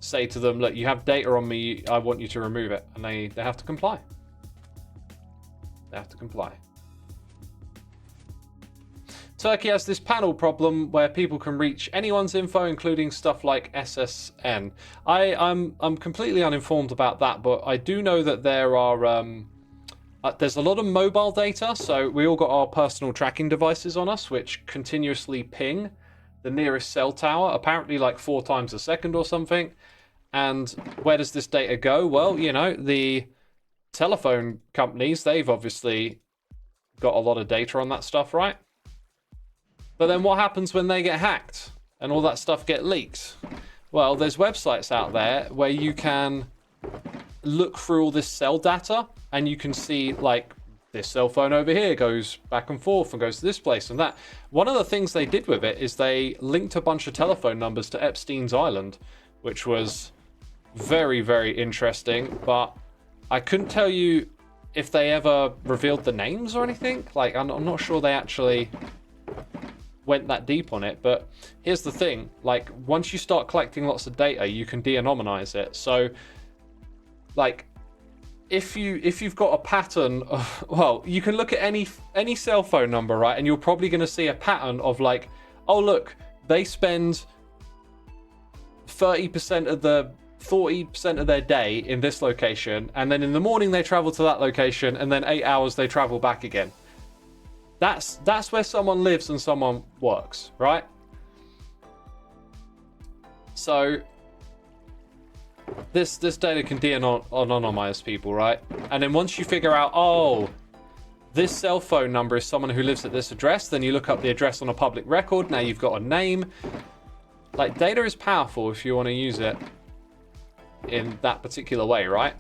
say to them, look, you have data on me, I want you to remove it. And they have to comply. They have to comply. Turkey has this panel problem where people can reach anyone's info, including stuff like SSN. I'm completely uninformed about that, but I do know that there are there's a lot of mobile data. So we all got our personal tracking devices on us, which continuously ping the nearest cell tower, apparently like 4 times a second or something. And where does this data go? Well, you know, the telephone companies, they've obviously got a lot of data on that stuff, right? But then what happens when they get hacked and all that stuff get leaked? Well, there's websites out there where you can look through all this cell data and you can see, like, this cell phone over here goes back and forth and goes to this place and that. One of the things they did with it is they linked a bunch of telephone numbers to Epstein's Island, which was very, very interesting, but I couldn't tell you if they ever revealed the names or anything. Like, I'm not sure they actually went that deep on it, but here's the thing, like, once you start collecting lots of data, you can de-anonymize it. So, like, if you've got a pattern of, well, you can look at any cell phone number, right, and you're probably going to see a pattern of, like, oh look, they spend 40% of their day in this location, and then in the morning they travel to that location, and then 8 hours they travel back again. That's where someone lives and someone works, right? So this data can de-anonymize people, right? And then once you figure out, oh, this cell phone number is someone who lives at this address, then you look up the address on a public record. Now you've got a name. Like, data is powerful if you want to use it in that particular way, right?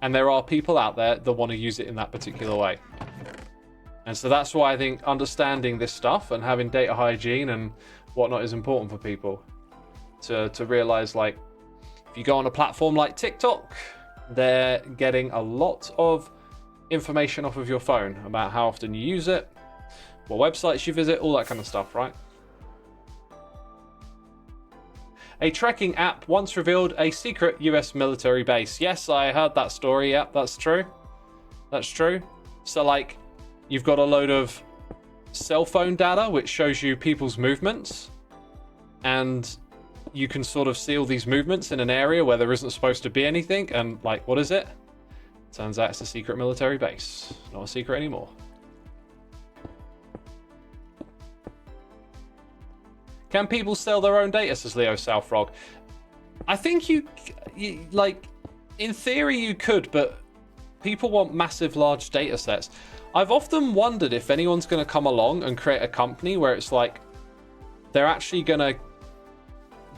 And there are people out there that want to use it in that particular way. And so that's why I think understanding this stuff and having data hygiene and whatnot is important for people to realize, like, if you go on a platform like TikTok, they're getting a lot of information off of your phone about how often you use it, what websites you visit, all that kind of stuff, right? A tracking app once revealed a secret US military base. Yes, I heard that story. Yep, that's true. That's true. So, like, you've got a load of cell phone data which shows you people's movements, and you can sort of see all these movements in an area where there isn't supposed to be anything, and, like, what is it? Turns out it's a secret military base. Not a secret anymore. Can people sell their own data, says Leo Southfrog? I think you like, in theory you could, but people want massive, large data sets. I've often wondered if anyone's going to come along and create a company where it's like they're actually going to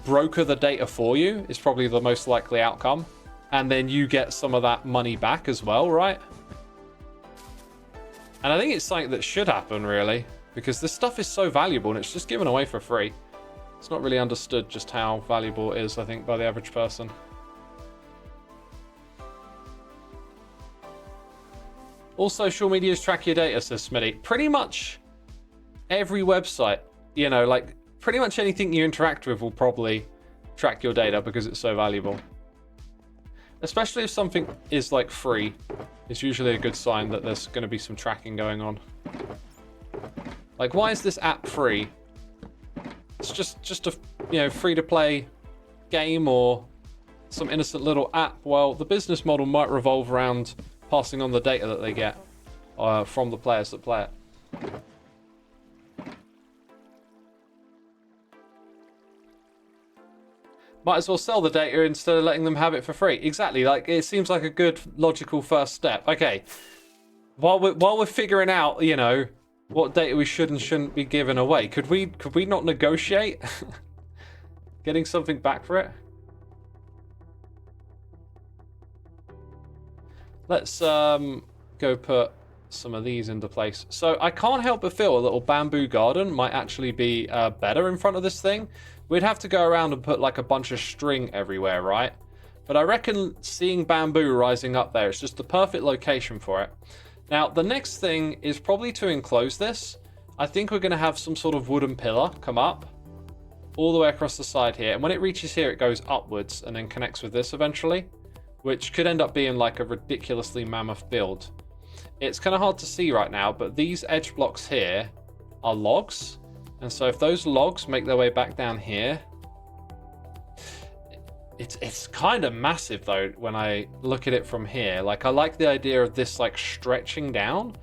broker the data for you, is probably the most likely outcome. And then you get some of that money back as well, right? And I think it's something that should happen, really, because this stuff is so valuable and it's just given away for free. It's not really understood just how valuable it is, I think, by the average person. All social medias track your data, says Smitty. Pretty much every website, you know, like, pretty much anything you interact with will probably track your data because it's so valuable. Especially if something is, like, free. It's usually a good sign that there's going to be some tracking going on. Like, why is this app free? It's just a, you know, free-to-play game or some innocent little app. Well, the business model might revolve around passing on the data that they get from the players that play it. Might as well sell the data instead of letting them have it for free. Exactly. Like, it seems like a good, logical first step. Okay. While we're figuring out, you know, what data we should and shouldn't be giving away, could we not negotiate getting something back for it? Let's go go put some of these into place. So I can't help but feel a little bamboo garden might actually be better in front of this thing. We'd have to go around and put like a bunch of string everywhere, right? But I reckon seeing bamboo rising up there, it's just the perfect location for it. Now, the next thing is probably to enclose this. I think we're going to have some sort of wooden pillar come up all the way across the side here. And when it reaches here, it goes upwards and then connects with this eventually, which could end up being like a ridiculously mammoth build. It's kind of hard to see right now, but these edge blocks here are logs. And so if those logs make their way back down here, it's kind of massive though when I look at it from here. Like I like the idea of this like stretching down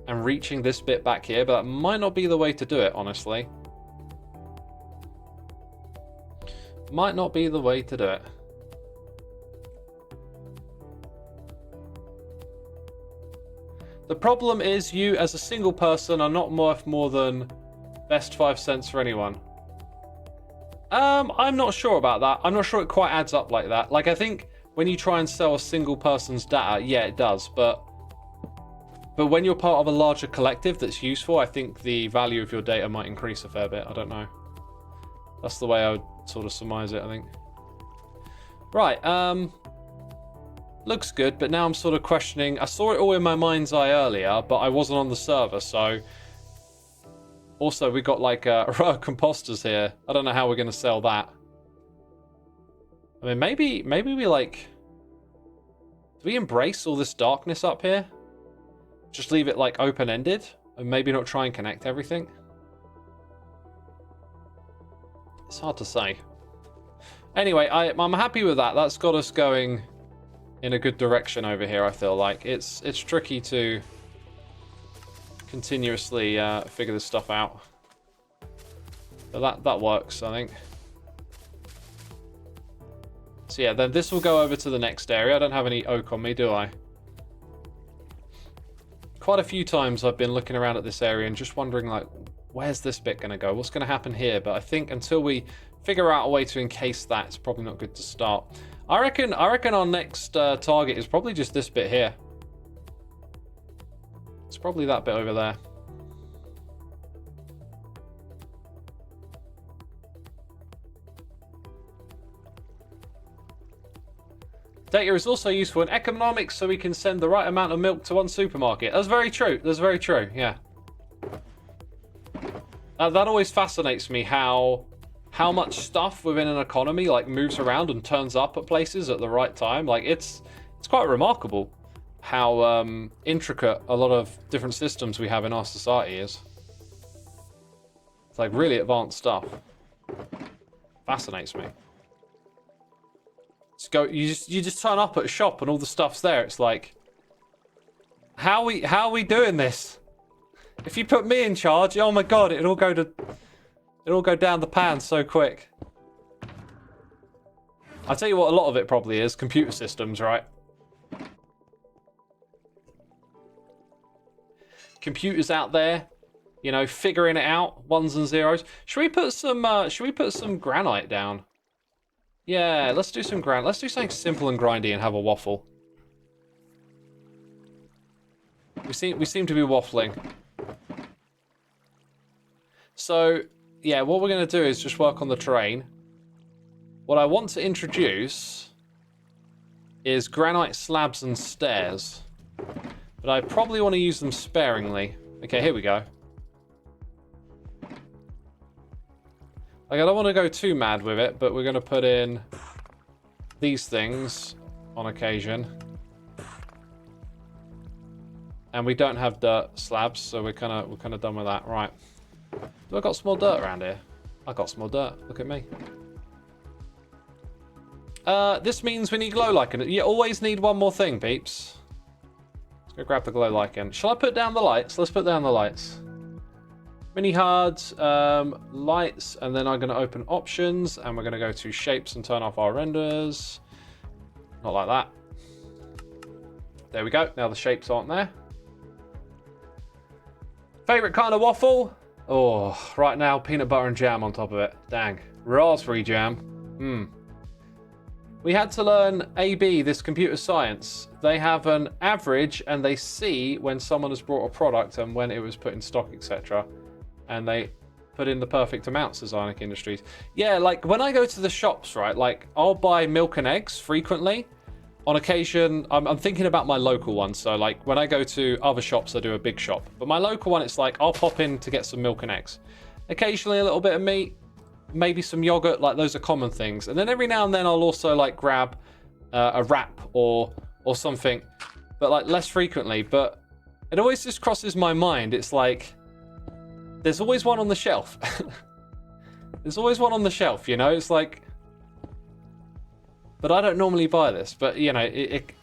and reaching this bit back here, but that might not be the way to do it, honestly. Might not be the way to do it. The problem is you as a single person are not worth more than best 5 cents for anyone. I'm not sure about that. I'm not sure it quite adds up like that. Like I think when you try and sell a single person's data, yeah, it does. But when you're part of a larger collective that's useful, I think the value of your data might increase a fair bit. I don't know. That's the way I would sort of surmise it, I think. Right, looks good, but now I'm sort of questioning. I saw it all in my mind's eye earlier, but I wasn't on the server, so... Also, we got like a row of composters here. I don't know how we're going to sell that. I mean, maybe we like... Do we embrace all this darkness up here? Just leave it like open-ended? And maybe not try and connect everything? It's hard to say. Anyway, I'm happy with that. That's got us going in a good direction over here, I feel like. It's tricky to continuously figure this stuff out. But that works, I think. So yeah, then this will go over to the next area. I don't have any oak on me, do I? Quite a few times I've been looking around at this area and just wondering, like, where's this bit going to go? What's going to happen here? But I think until we figure out a way to encase that, it's probably not good to start. I reckon our next target is probably just this bit here. It's probably that bit over there. Data is also useful in economics, so we can send the right amount of milk to one supermarket. That's very true. That's very true. Yeah. That always fascinates me, how much stuff within an economy like moves around and turns up at places at the right time. Like it's quite remarkable how intricate a lot of different systems we have in our society is. It's like really advanced stuff. Fascinates me. You just turn up at a shop and all the stuff's there. It's like, how are we doing this? If you put me in charge, oh my god, it'll all go down the pan so quick. I'll tell you what, a lot of it probably is computer systems, right? Computers out there, you know, figuring it out, ones and zeros. Should we put some granite down? Yeah, let's do some granite. Let's do something simple and grindy and have a waffle. We seem to be waffling. So, yeah, what we're going to do is just work on the terrain. What I want to introduce is granite slabs and stairs. But I probably want to use them sparingly. Okay, here we go. Like, I don't want to go too mad with it, but we're going to put in these things on occasion. And we don't have dirt slabs, so we're kind of done with that. Right. Do I got some more dirt around here? I got some more dirt. Look at me. This means we need glow lichen. You always need one more thing, peeps. Let's go grab the glow lichen. Shall I put down the lights? Let's put down the lights. Mini HUD, lights, and then I'm going to open options, and we're going to go to shapes and turn off our renders. Not like that. There we go. Now the shapes aren't there. Favorite kind of waffle? Oh, right now, peanut butter and jam on top of it. Dang. Raspberry jam. We had to learn AB, this computer science. They have an average and they see when someone has brought a product and when it was put in stock, etc. And they put in the perfect amounts as Ionic Industries. Yeah, like when I go to the shops, right, like I'll buy milk and eggs frequently. On occasion, I'm thinking about my local one. So like when I go to other shops, I do a big shop. But my local one, it's like I'll pop in to get some milk and eggs. Occasionally a little bit of meat, maybe some yogurt, like those are common things. And then every now and then I'll also like grab a wrap or something, but like less frequently. But it always just crosses my mind. It's like, there's always one on the shelf. There's always one on the shelf, you know? It's like, but I don't normally buy this. But, you know,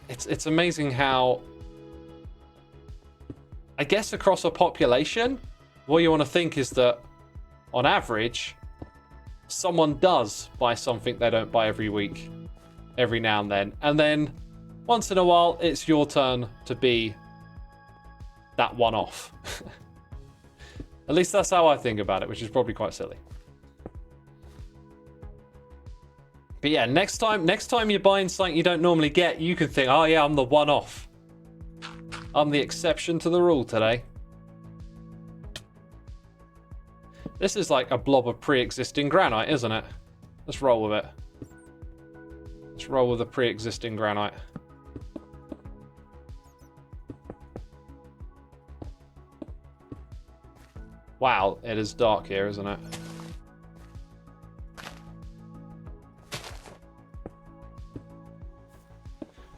it's amazing how, I guess across a population, what you want to think is that, on average, someone does buy something they don't buy every week, every now and then. And then, once in a while, it's your turn to be that one-off. At least that's how I think about it, which is probably quite silly. But yeah, next time you're buying something you don't normally get, you can think, oh yeah, I'm the one-off. I'm the exception to the rule today. This is like a blob of pre-existing granite, isn't it? Let's roll with it. Let's roll with the pre-existing granite. Wow, it is dark here, isn't it?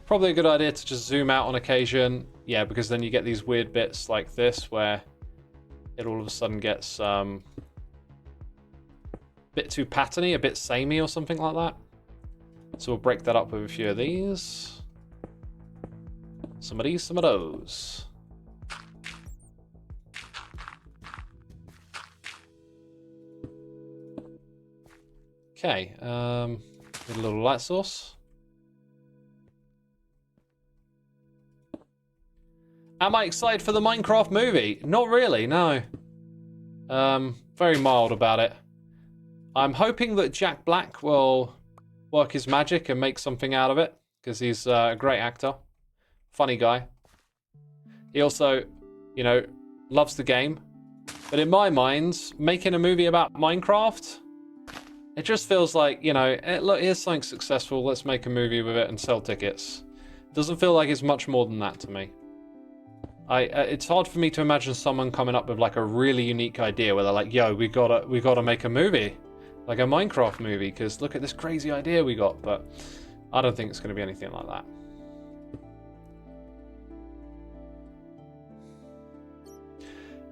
Probably a good idea to just zoom out on occasion. Yeah, because then you get these weird bits like this where it all of a sudden gets a bit too patterny, a bit samey or something like that. So we'll break that up with a few of these. Some of these, some of those. Okay, need a little light source. Am I excited for the Minecraft movie? Not really, no. Very mild about it. I'm hoping that Jack Black will work his magic and make something out of it, because he's a great actor. Funny guy. He also, you know, loves the game. But in my mind, making a movie about Minecraft, it just feels like, you know, look, here's something successful, let's make a movie with it and sell tickets. Doesn't feel like it's much more than that to me. It's hard for me to imagine someone coming up with like a really unique idea where they're like, yo, we gotta make a movie, like a Minecraft movie, because look at this crazy idea we got. But I don't think it's going to be anything like that.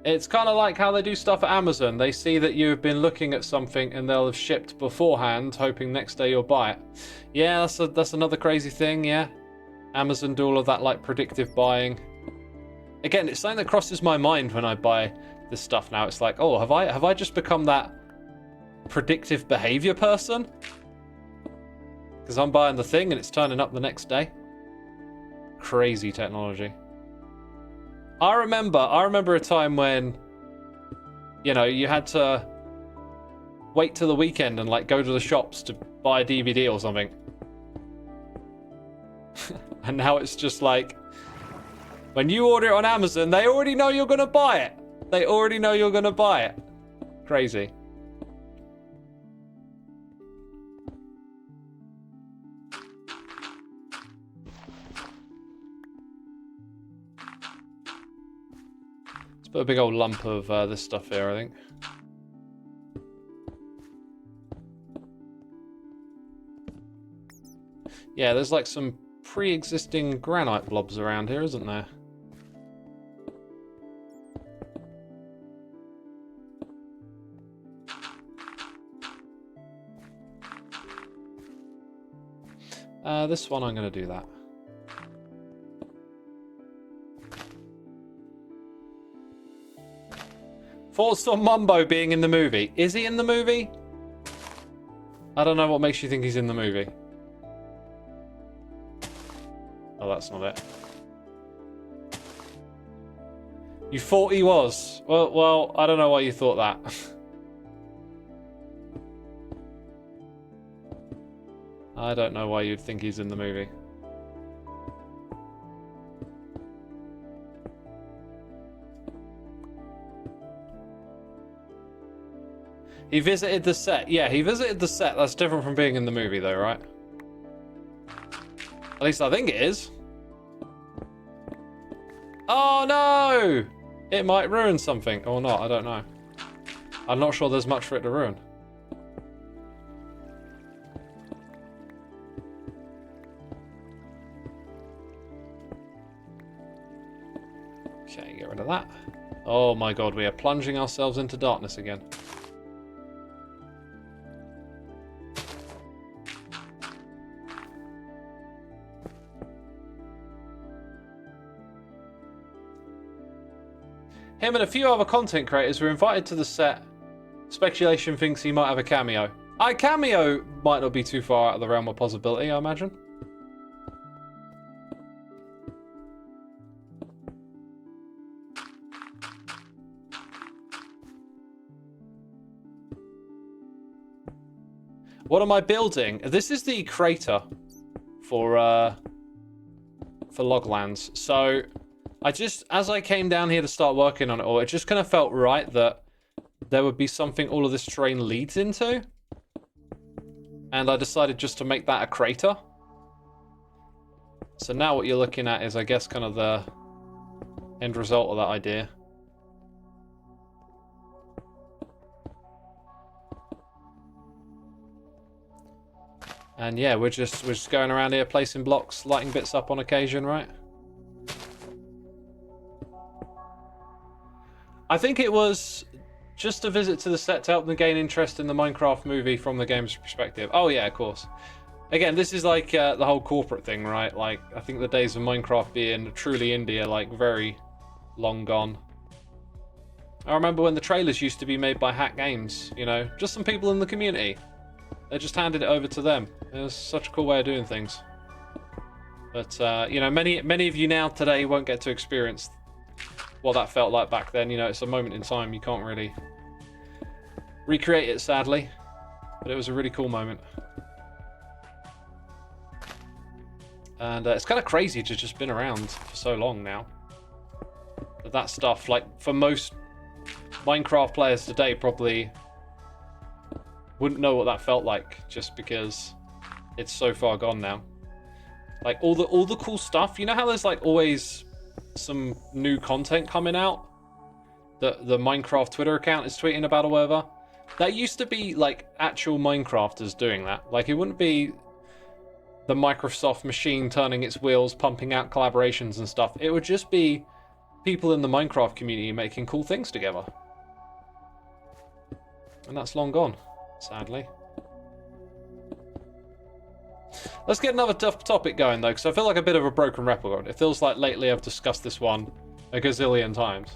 It's kind of like how they do stuff at Amazon. They see that you've been looking at something and they'll have shipped beforehand, hoping next day you'll buy it. Yeah, that's another crazy thing. Yeah, Amazon do all of that like predictive buying. Again, it's something that crosses my mind when I buy this stuff now. It's like, oh, have I just become that predictive behavior person? Because I'm buying the thing and it's turning up the next day. Crazy technology. I remember a time when, you know, you had to wait till the weekend and like go to the shops to buy a DVD or something. And now it's just like, when you order it on Amazon, they already know you're going to buy it. They already know you're going to buy it. Crazy. Let's put a big old lump of this stuff here, I think. Yeah, there's like some pre-existing granite blobs around here, isn't there? This one, I'm going to do that. Thoughts on Mumbo being in the movie? Is he in the movie? I don't know what makes you think he's in the movie. Oh, that's not it. You thought he was? Well, I don't know why you thought that. I don't know why you'd think he's in the movie. He visited the set. Yeah, he visited the set. That's different from being in the movie, though, right? At least I think it is. Oh, no! It might ruin something. Or not, I don't know. I'm not sure there's much for it to ruin. Okay, get rid of that. Oh my god, we are plunging ourselves into darkness again. Him and a few other content creators were invited to the set. Speculation thinks he might have a cameo. A cameo might not be too far out of the realm of possibility, I imagine. What am I building? This is the crater for Loglands. So as I came down here to start working on it all, it just kind of felt right that there would be something all of this terrain leads into. And I decided just to make that a crater. So now what you're looking at is, I guess, kind of the end result of that idea. And yeah, we're just going around here placing blocks, lighting bits up on occasion, right? I think it was just a visit to the set to help them gain interest in the Minecraft movie from the game's perspective. Oh yeah, of course. Again, this is like the whole corporate thing, right? Like, I think the days of Minecraft being truly indie are like very long gone. I remember when the trailers used to be made by Hack Games, you know, just some people in the community. They just handed it over to them. It was such a cool way of doing things. But, you know, many of you now today won't get to experience what that felt like back then. You know, it's a moment in time. You can't really recreate it, sadly. But it was a really cool moment. And it's kind of crazy to just been around for so long now. But that stuff, like, for most Minecraft players today, probably wouldn't know what that felt like, just because it's so far gone now. Like, all the cool stuff. You know how there's, like, always some new content coming out that the Minecraft Twitter account is tweeting about or whatever? That used to be, like, actual Minecrafters doing that. Like, it wouldn't be the Microsoft machine turning its wheels, pumping out collaborations and stuff. It would just be people in the Minecraft community making cool things together. And that's long gone, sadly. Let's get another tough topic going, though, because I feel like a bit of a broken record. It feels like lately I've discussed this one a gazillion times.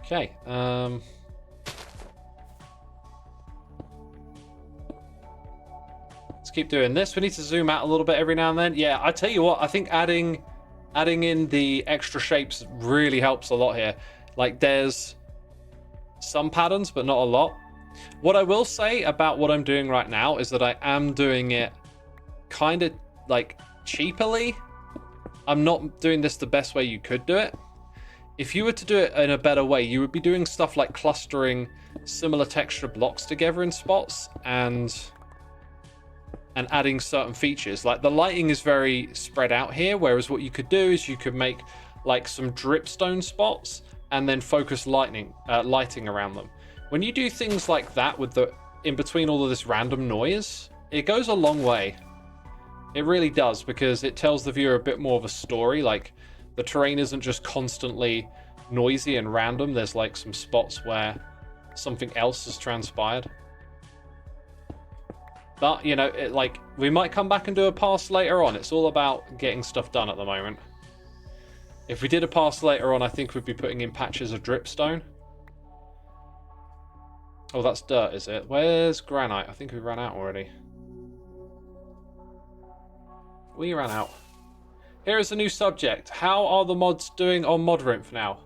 Okay, let's keep doing this. We need to zoom out a little bit every now and then. Yeah, I tell you what, I think adding in the extra shapes really helps a lot here. Like, there's some patterns, but not a lot. What I will say about what I'm doing right now is that I am doing it kind of, like, cheaply. I'm not doing this the best way you could do it. If you were to do it in a better way, you would be doing stuff like clustering similar texture blocks together in spots and adding certain features. Like, the lighting is very spread out here, whereas what you could do is you could make like some dripstone spots and then focus lighting around them. When you do things like that with the in between all of this random noise, it goes a long way. It really does, because it tells the viewer a bit more of a story. Like, the terrain isn't just constantly noisy and random. There's like some spots where something else has transpired. But, you know, like, we might come back and do a pass later on. It's all about getting stuff done at the moment. If we did a pass later on, I think we'd be putting in patches of dripstone. Oh, that's dirt, is it? Where's granite? I think we ran out already. We ran out. Here is a new subject. How are the mods doing on Modrinth now?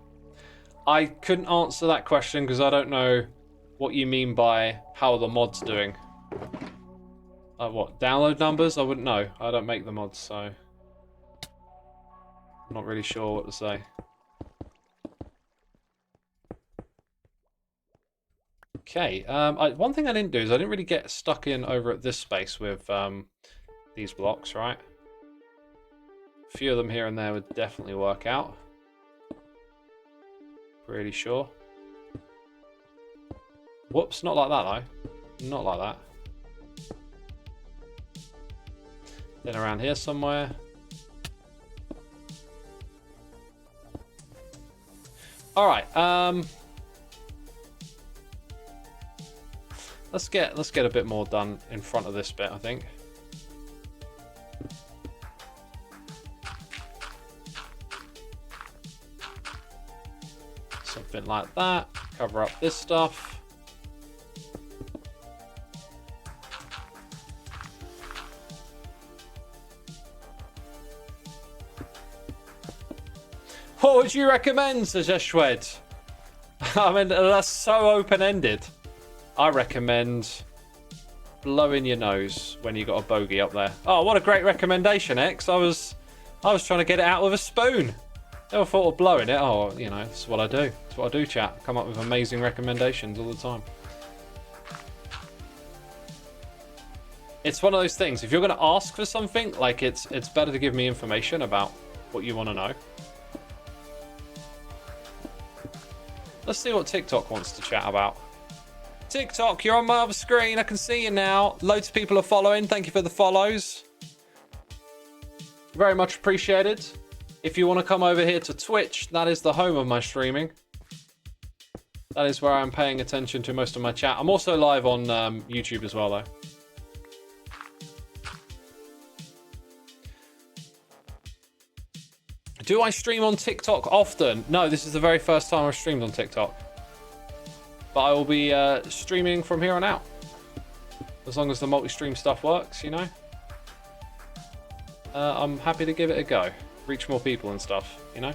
I couldn't answer that question because I don't know what you mean by how the mod's doing. What, download numbers? I wouldn't know. I don't make the mods, so I'm not really sure what to say. Okay, one thing I didn't do is I didn't really get stuck in over at this space with these blocks, right? A few of them here and there would definitely work out. Pretty sure. Whoops, not like that though. Not like that. Then around here somewhere. Alright, let's get a bit more done in front of this bit, I think. Something like that. Cover up this stuff. What would you recommend, says Shwed? I mean, that's so open-ended. I recommend blowing your nose when you got a bogey up there. Oh, what a great recommendation, X. I was trying to get it out with a spoon. Never thought of blowing it. Oh, you know, that's what I do. That's what I do, chat. Come up with amazing recommendations all the time. It's one of those things. If you're going to ask for something, like it's better to give me information about what you want to know. Let's see what TikTok wants to chat about. TikTok, you're on my other screen. I can see you now. Loads of people are following. Thank you for the follows. Very much appreciated. If you want to come over here to Twitch, that is the home of my streaming. That is where I'm paying attention to most of my chat. I'm also live on YouTube as well, though. Do I stream on TikTok often? No, this is the very first time I've streamed on TikTok. But I will be streaming from here on out. As long as the multi-stream stuff works, you know. I'm happy to give it a go. Reach more people and stuff, you know.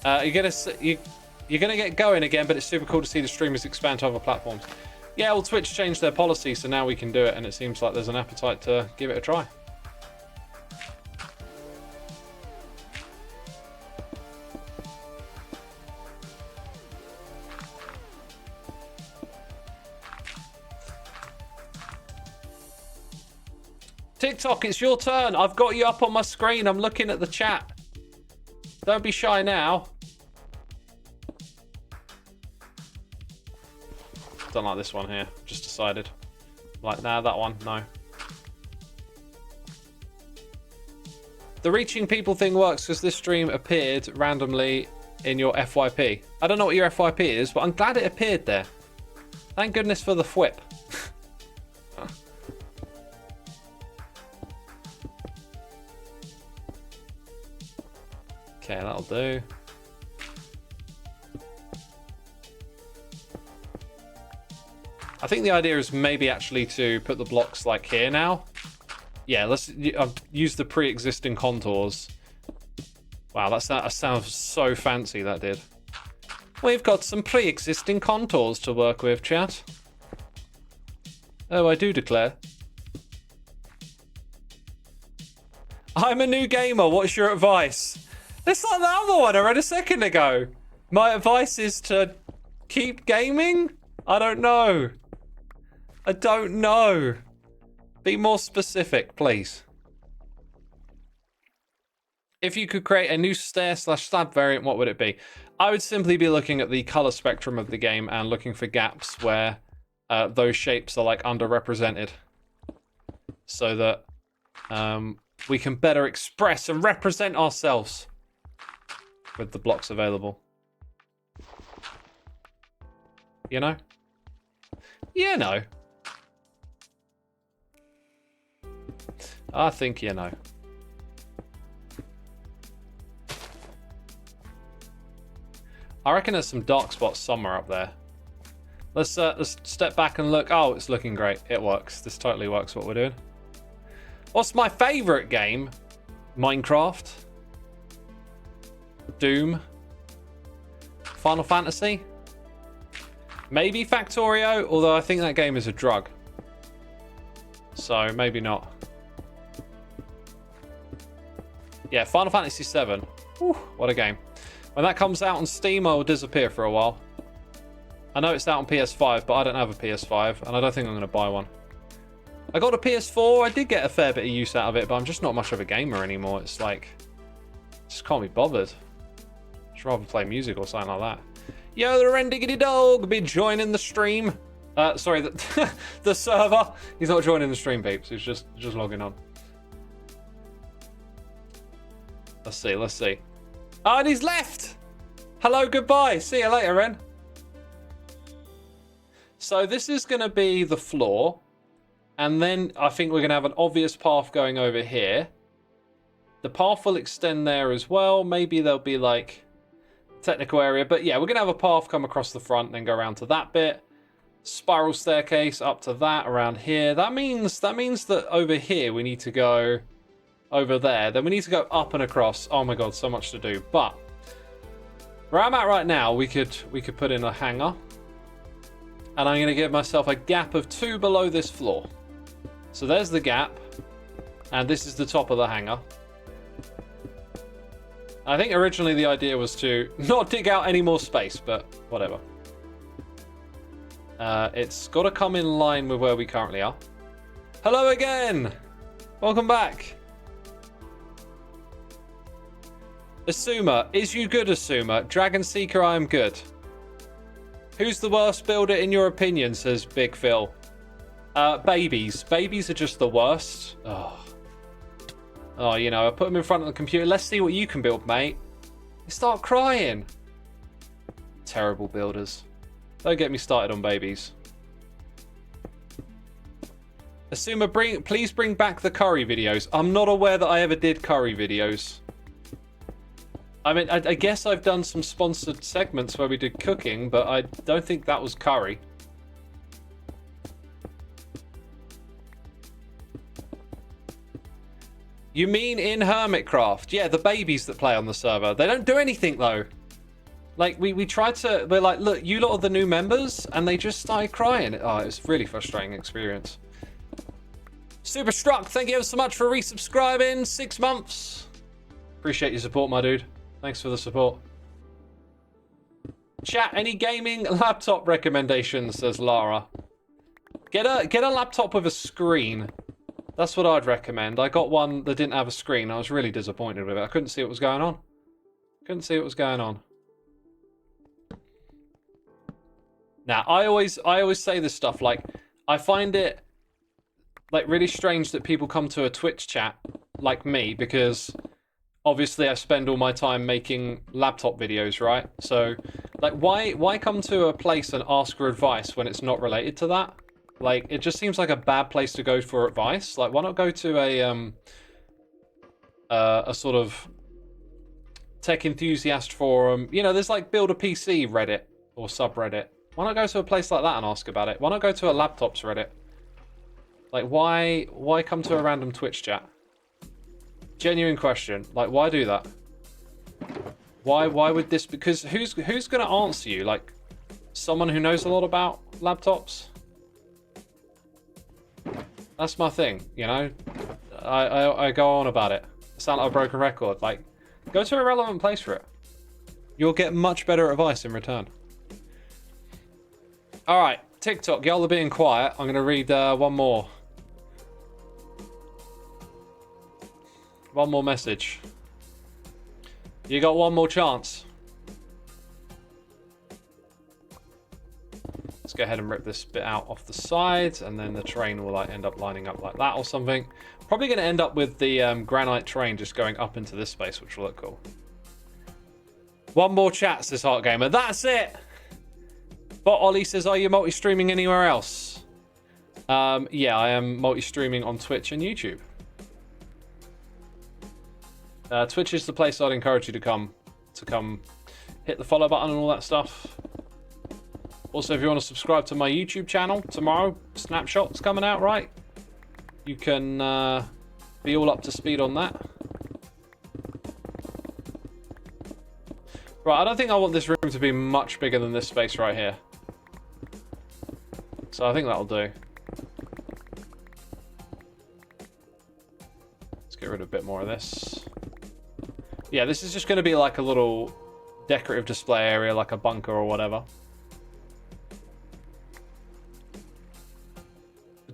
You're gonna get going again, but it's super cool to see the streamers expand to other platforms. Yeah, well, Twitch changed their policy, so now we can do it, and it seems like there's an appetite to give it a try. TikTok, it's your turn. I've got you up on my screen. I'm looking at the chat. Don't be shy now. Don't like this one here. Just decided. Like, nah, that one. No. The reaching people thing works because this stream appeared randomly in your FYP. I don't know what your FYP is, but I'm glad it appeared there. Thank goodness for the FWIP. Okay, that'll do. I think the idea is maybe actually to put the blocks like here now. Yeah, let's use the pre-existing contours. Wow, that sounds so fancy, that did. We've got some pre-existing contours to work with, chat. Oh, I do declare. I'm a new gamer, what's your advice? It's like the other one I read a second ago. My advice is to keep gaming? I don't know. I don't know. Be more specific, please. If you could create a new stair/slab variant, what would it be? I would simply be looking at the color spectrum of the game and looking for gaps where those shapes are like underrepresented, so that we can better express and represent ourselves with the blocks available. You know? You know. I think you know. I reckon there's some dark spots somewhere up there. Let's step back and look. Oh, it's looking great. It works. This totally works what we're doing. What's my favourite game? Minecraft. Doom. Final Fantasy. Maybe Factorio, although I think that game is a drug. So, maybe not. Yeah, Final Fantasy VII. Whew, what a game. When that comes out on Steam, I will disappear for a while. I know it's out on PS5, but I don't have a PS5, and I don't think I'm going to buy one. I got a PS4. I did get a fair bit of use out of it, but I'm just not much of a gamer anymore. It's like, just can't be bothered. I'd rather play music or something like that. Yo, the Rendiggity Dog be joining the stream. Sorry, the server. He's not joining the stream, peeps. He's just logging on. Let's see, let's see. Oh, and he's left! Hello, goodbye. See you later, Ren. So this is going to be the floor. And then I think we're going to have an obvious path going over here. The path will extend there as well. Maybe there'll be like technical area. But yeah, we're going to have a path come across the front and then go around to that bit. Spiral staircase up to that around here. That means that over here we need to go over there. Then we need to go up and across. Oh my god, so much to do. But where I'm at right now, we could put in a hangar. And I'm going to give myself a gap of 2 below this floor. So there's the gap. And this is the top of the hangar. I think originally the idea was to not dig out any more space, but whatever. It's got to come in line with where we currently are. Hello again! Welcome back. Xisuma, is you good, Xisuma? Dragon Seeker, I am good. Who's the worst builder in your opinion, says Big Phil. Babies. Babies are just the worst. Oh, you know, I put them in front of the computer. Let's see what you can build, mate. They start crying. Terrible builders. Don't get me started on babies. Xisuma, please bring back the curry videos. I'm not aware that I ever did curry videos. I mean, I guess I've done some sponsored segments where we did cooking, but I don't think that was curry. You mean in Hermitcraft? Yeah, the babies that play on the server. They don't do anything, though. Like, we tried to... We're like, look, you lot are the new members, and they just started crying. Oh, it was a really frustrating experience. Super Struck, thank you ever so much for resubscribing. 6 months. Appreciate your support, my dude. Thanks for the support. Chat, any gaming laptop recommendations, says Lara. Get a laptop with a screen. That's what I'd recommend. I got one that didn't have a screen. I was really disappointed with it. I couldn't see what was going on. Couldn't see what was going on. Now, I always say this stuff, like, I find it, like, really strange that people come to a Twitch chat like me, because obviously I spend all my time making laptop videos, right? So, like, why come to a place and ask for advice when it's not related to that? Like, it just seems like a bad place to go for advice. Like, why not go to a sort of tech enthusiast forum? You know, there's like Build a PC Reddit or subreddit. Why not go to a place like that and ask about it? Why not go to a laptops Reddit? Like, why come to a random Twitch chat? Genuine question. Like, why do that? Why would this? Because who's going to answer you? Like, someone who knows a lot about laptops? That's my thing, you know? I go on about it. I sound like a broken record. Like, go to a relevant place for it. You'll get much better advice in return. Alright, TikTok, y'all are being quiet. I'm going to read one more. One more message. You got one more chance. Let's go ahead and rip this bit out off the sides, and then the terrain will like end up lining up like that or something. Probably going to end up with the granite terrain just going up into this space, which will look cool. One more chat, says Heart Gamer. That's it! Bot Ollie says, are you multi-streaming anywhere else? Yeah, I am multi-streaming on Twitch and YouTube. Twitch is the place I'd encourage you to come hit the follow button and all that stuff. Also, if you want to subscribe to my YouTube channel tomorrow, Snapshot's coming out, right? You can be all up to speed on that. Right, I don't think I want this room to be much bigger than this space right here. So I think that'll do. Let's get rid of a bit more of this. Yeah, this is just going to be like a little decorative display area, like a bunker or whatever.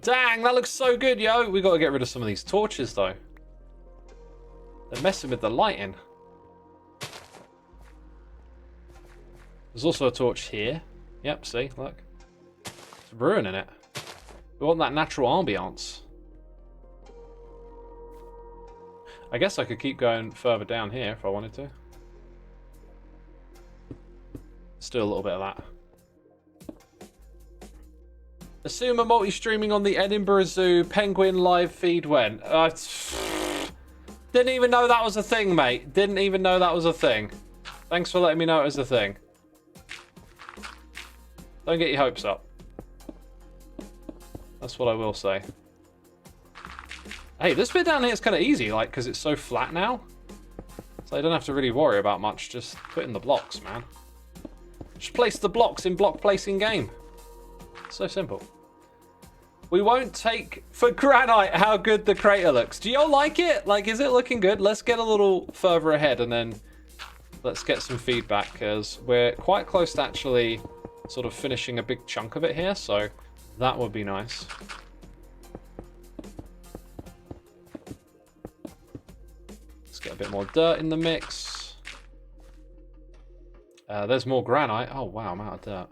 Dang, that looks so good, yo! We got to get rid of some of these torches, though. They're messing with the lighting. There's also a torch here. Yep, see, look. It's ruining it. We want that natural ambiance. I guess I could keep going further down here if I wanted to. Let's do a little bit of that. Xisuma multi-streaming on the Edinburgh Zoo Penguin live feed when? Didn't even know that was a thing, mate. Didn't even know that was a thing. Thanks for letting me know it was a thing. Don't get your hopes up. That's what I will say. Hey, this bit down here is kind of easy, like, because it's so flat now. So I don't have to really worry about much. Just put in the blocks, man. Just place the blocks in block placing game. So simple. We won't take for granite how good the crater looks. Do y'all like it? Like, is it looking good? Let's get a little further ahead and then let's get some feedback, because we're quite close to actually sort of finishing a big chunk of it here, so that would be nice. Let's get a bit more dirt in the mix. There's more granite. Oh wow, I'm out of dirt.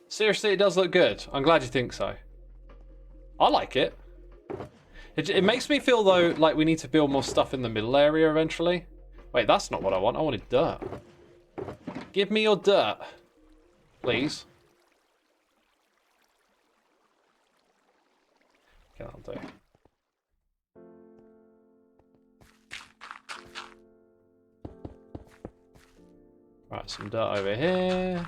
Seriously, it does look good. I'm glad you think so. I like it. It makes me feel, though, like we need to build more stuff in the middle area eventually. Wait, that's not what I want. I wanted dirt. Give me your dirt, please. Okay, that'll do. Right, some dirt over here.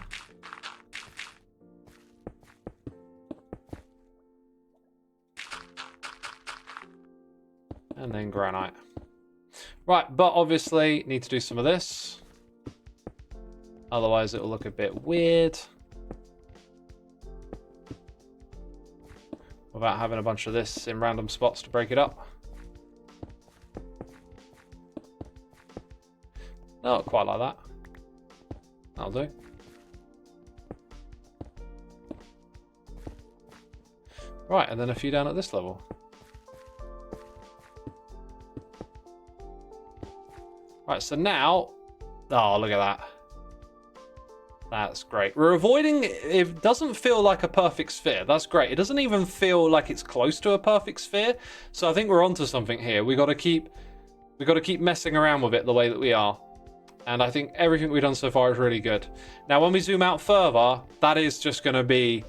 And then granite. Right, but obviously need to do some of this. Otherwise it'll look a bit weird. Without having a bunch of this in random spots to break it up. Not quite like that. That'll do. Right, and then a few down at this level. Right, so now, oh, look at that. That's great. We're avoiding, it doesn't feel like a perfect sphere. That's great. It doesn't even feel like it's close to a perfect sphere. So I think we're onto something here. We got to keep messing around with it the way that we are. And I think everything we've done so far is really good. Now, when we zoom out further, that is just going to be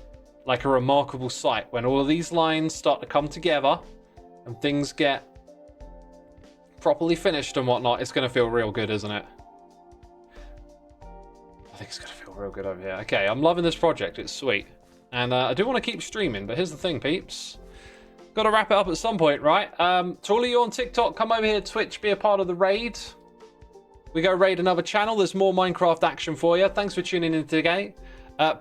like a remarkable sight. When all of these lines start to come together and things get properly finished and whatnot, it's going to feel real good, isn't it? I think it's going to feel real good over here. Okay, I'm loving this project. It's sweet. And I do want to keep streaming, but here's the thing, peeps. Got to wrap it up at some point, right? To all of you on TikTok, come over here to Twitch, be a part of the raid. We go raid another channel. There's more Minecraft action for you. Thanks for tuning in today.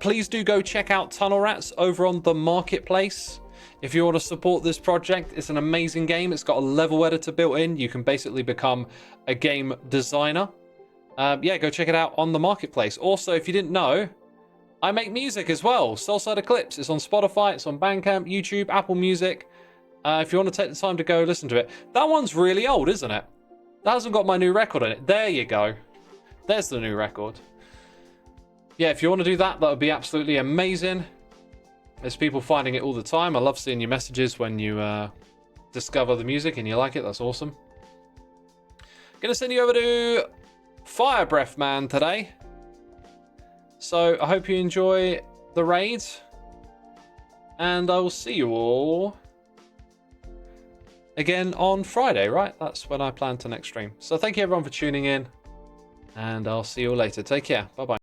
Please do go check out Tunnel Rats over on the Marketplace. If you want to support this project, it's an amazing game. It's got a level editor built in. You can basically become a game designer. Yeah, go check it out on the Marketplace. Also, if you didn't know, I make music as well. Soulside Eclipse. It's on Spotify. It's on Bandcamp, YouTube, Apple Music. If you want to take the time to go listen to it. That one's really old, isn't it? That hasn't got my new record on it. There you go. There's the new record. Yeah, if you want to do that, that would be absolutely amazing. There's people finding it all the time. I love seeing your messages when you discover the music and you like it. That's awesome. Gonna send you over to Fire Breath Man today. So I hope you enjoy the raid. And I will see you all again on Friday, right? That's when I plan to next stream. So thank you everyone for tuning in. And I'll see you all later. Take care. Bye-bye.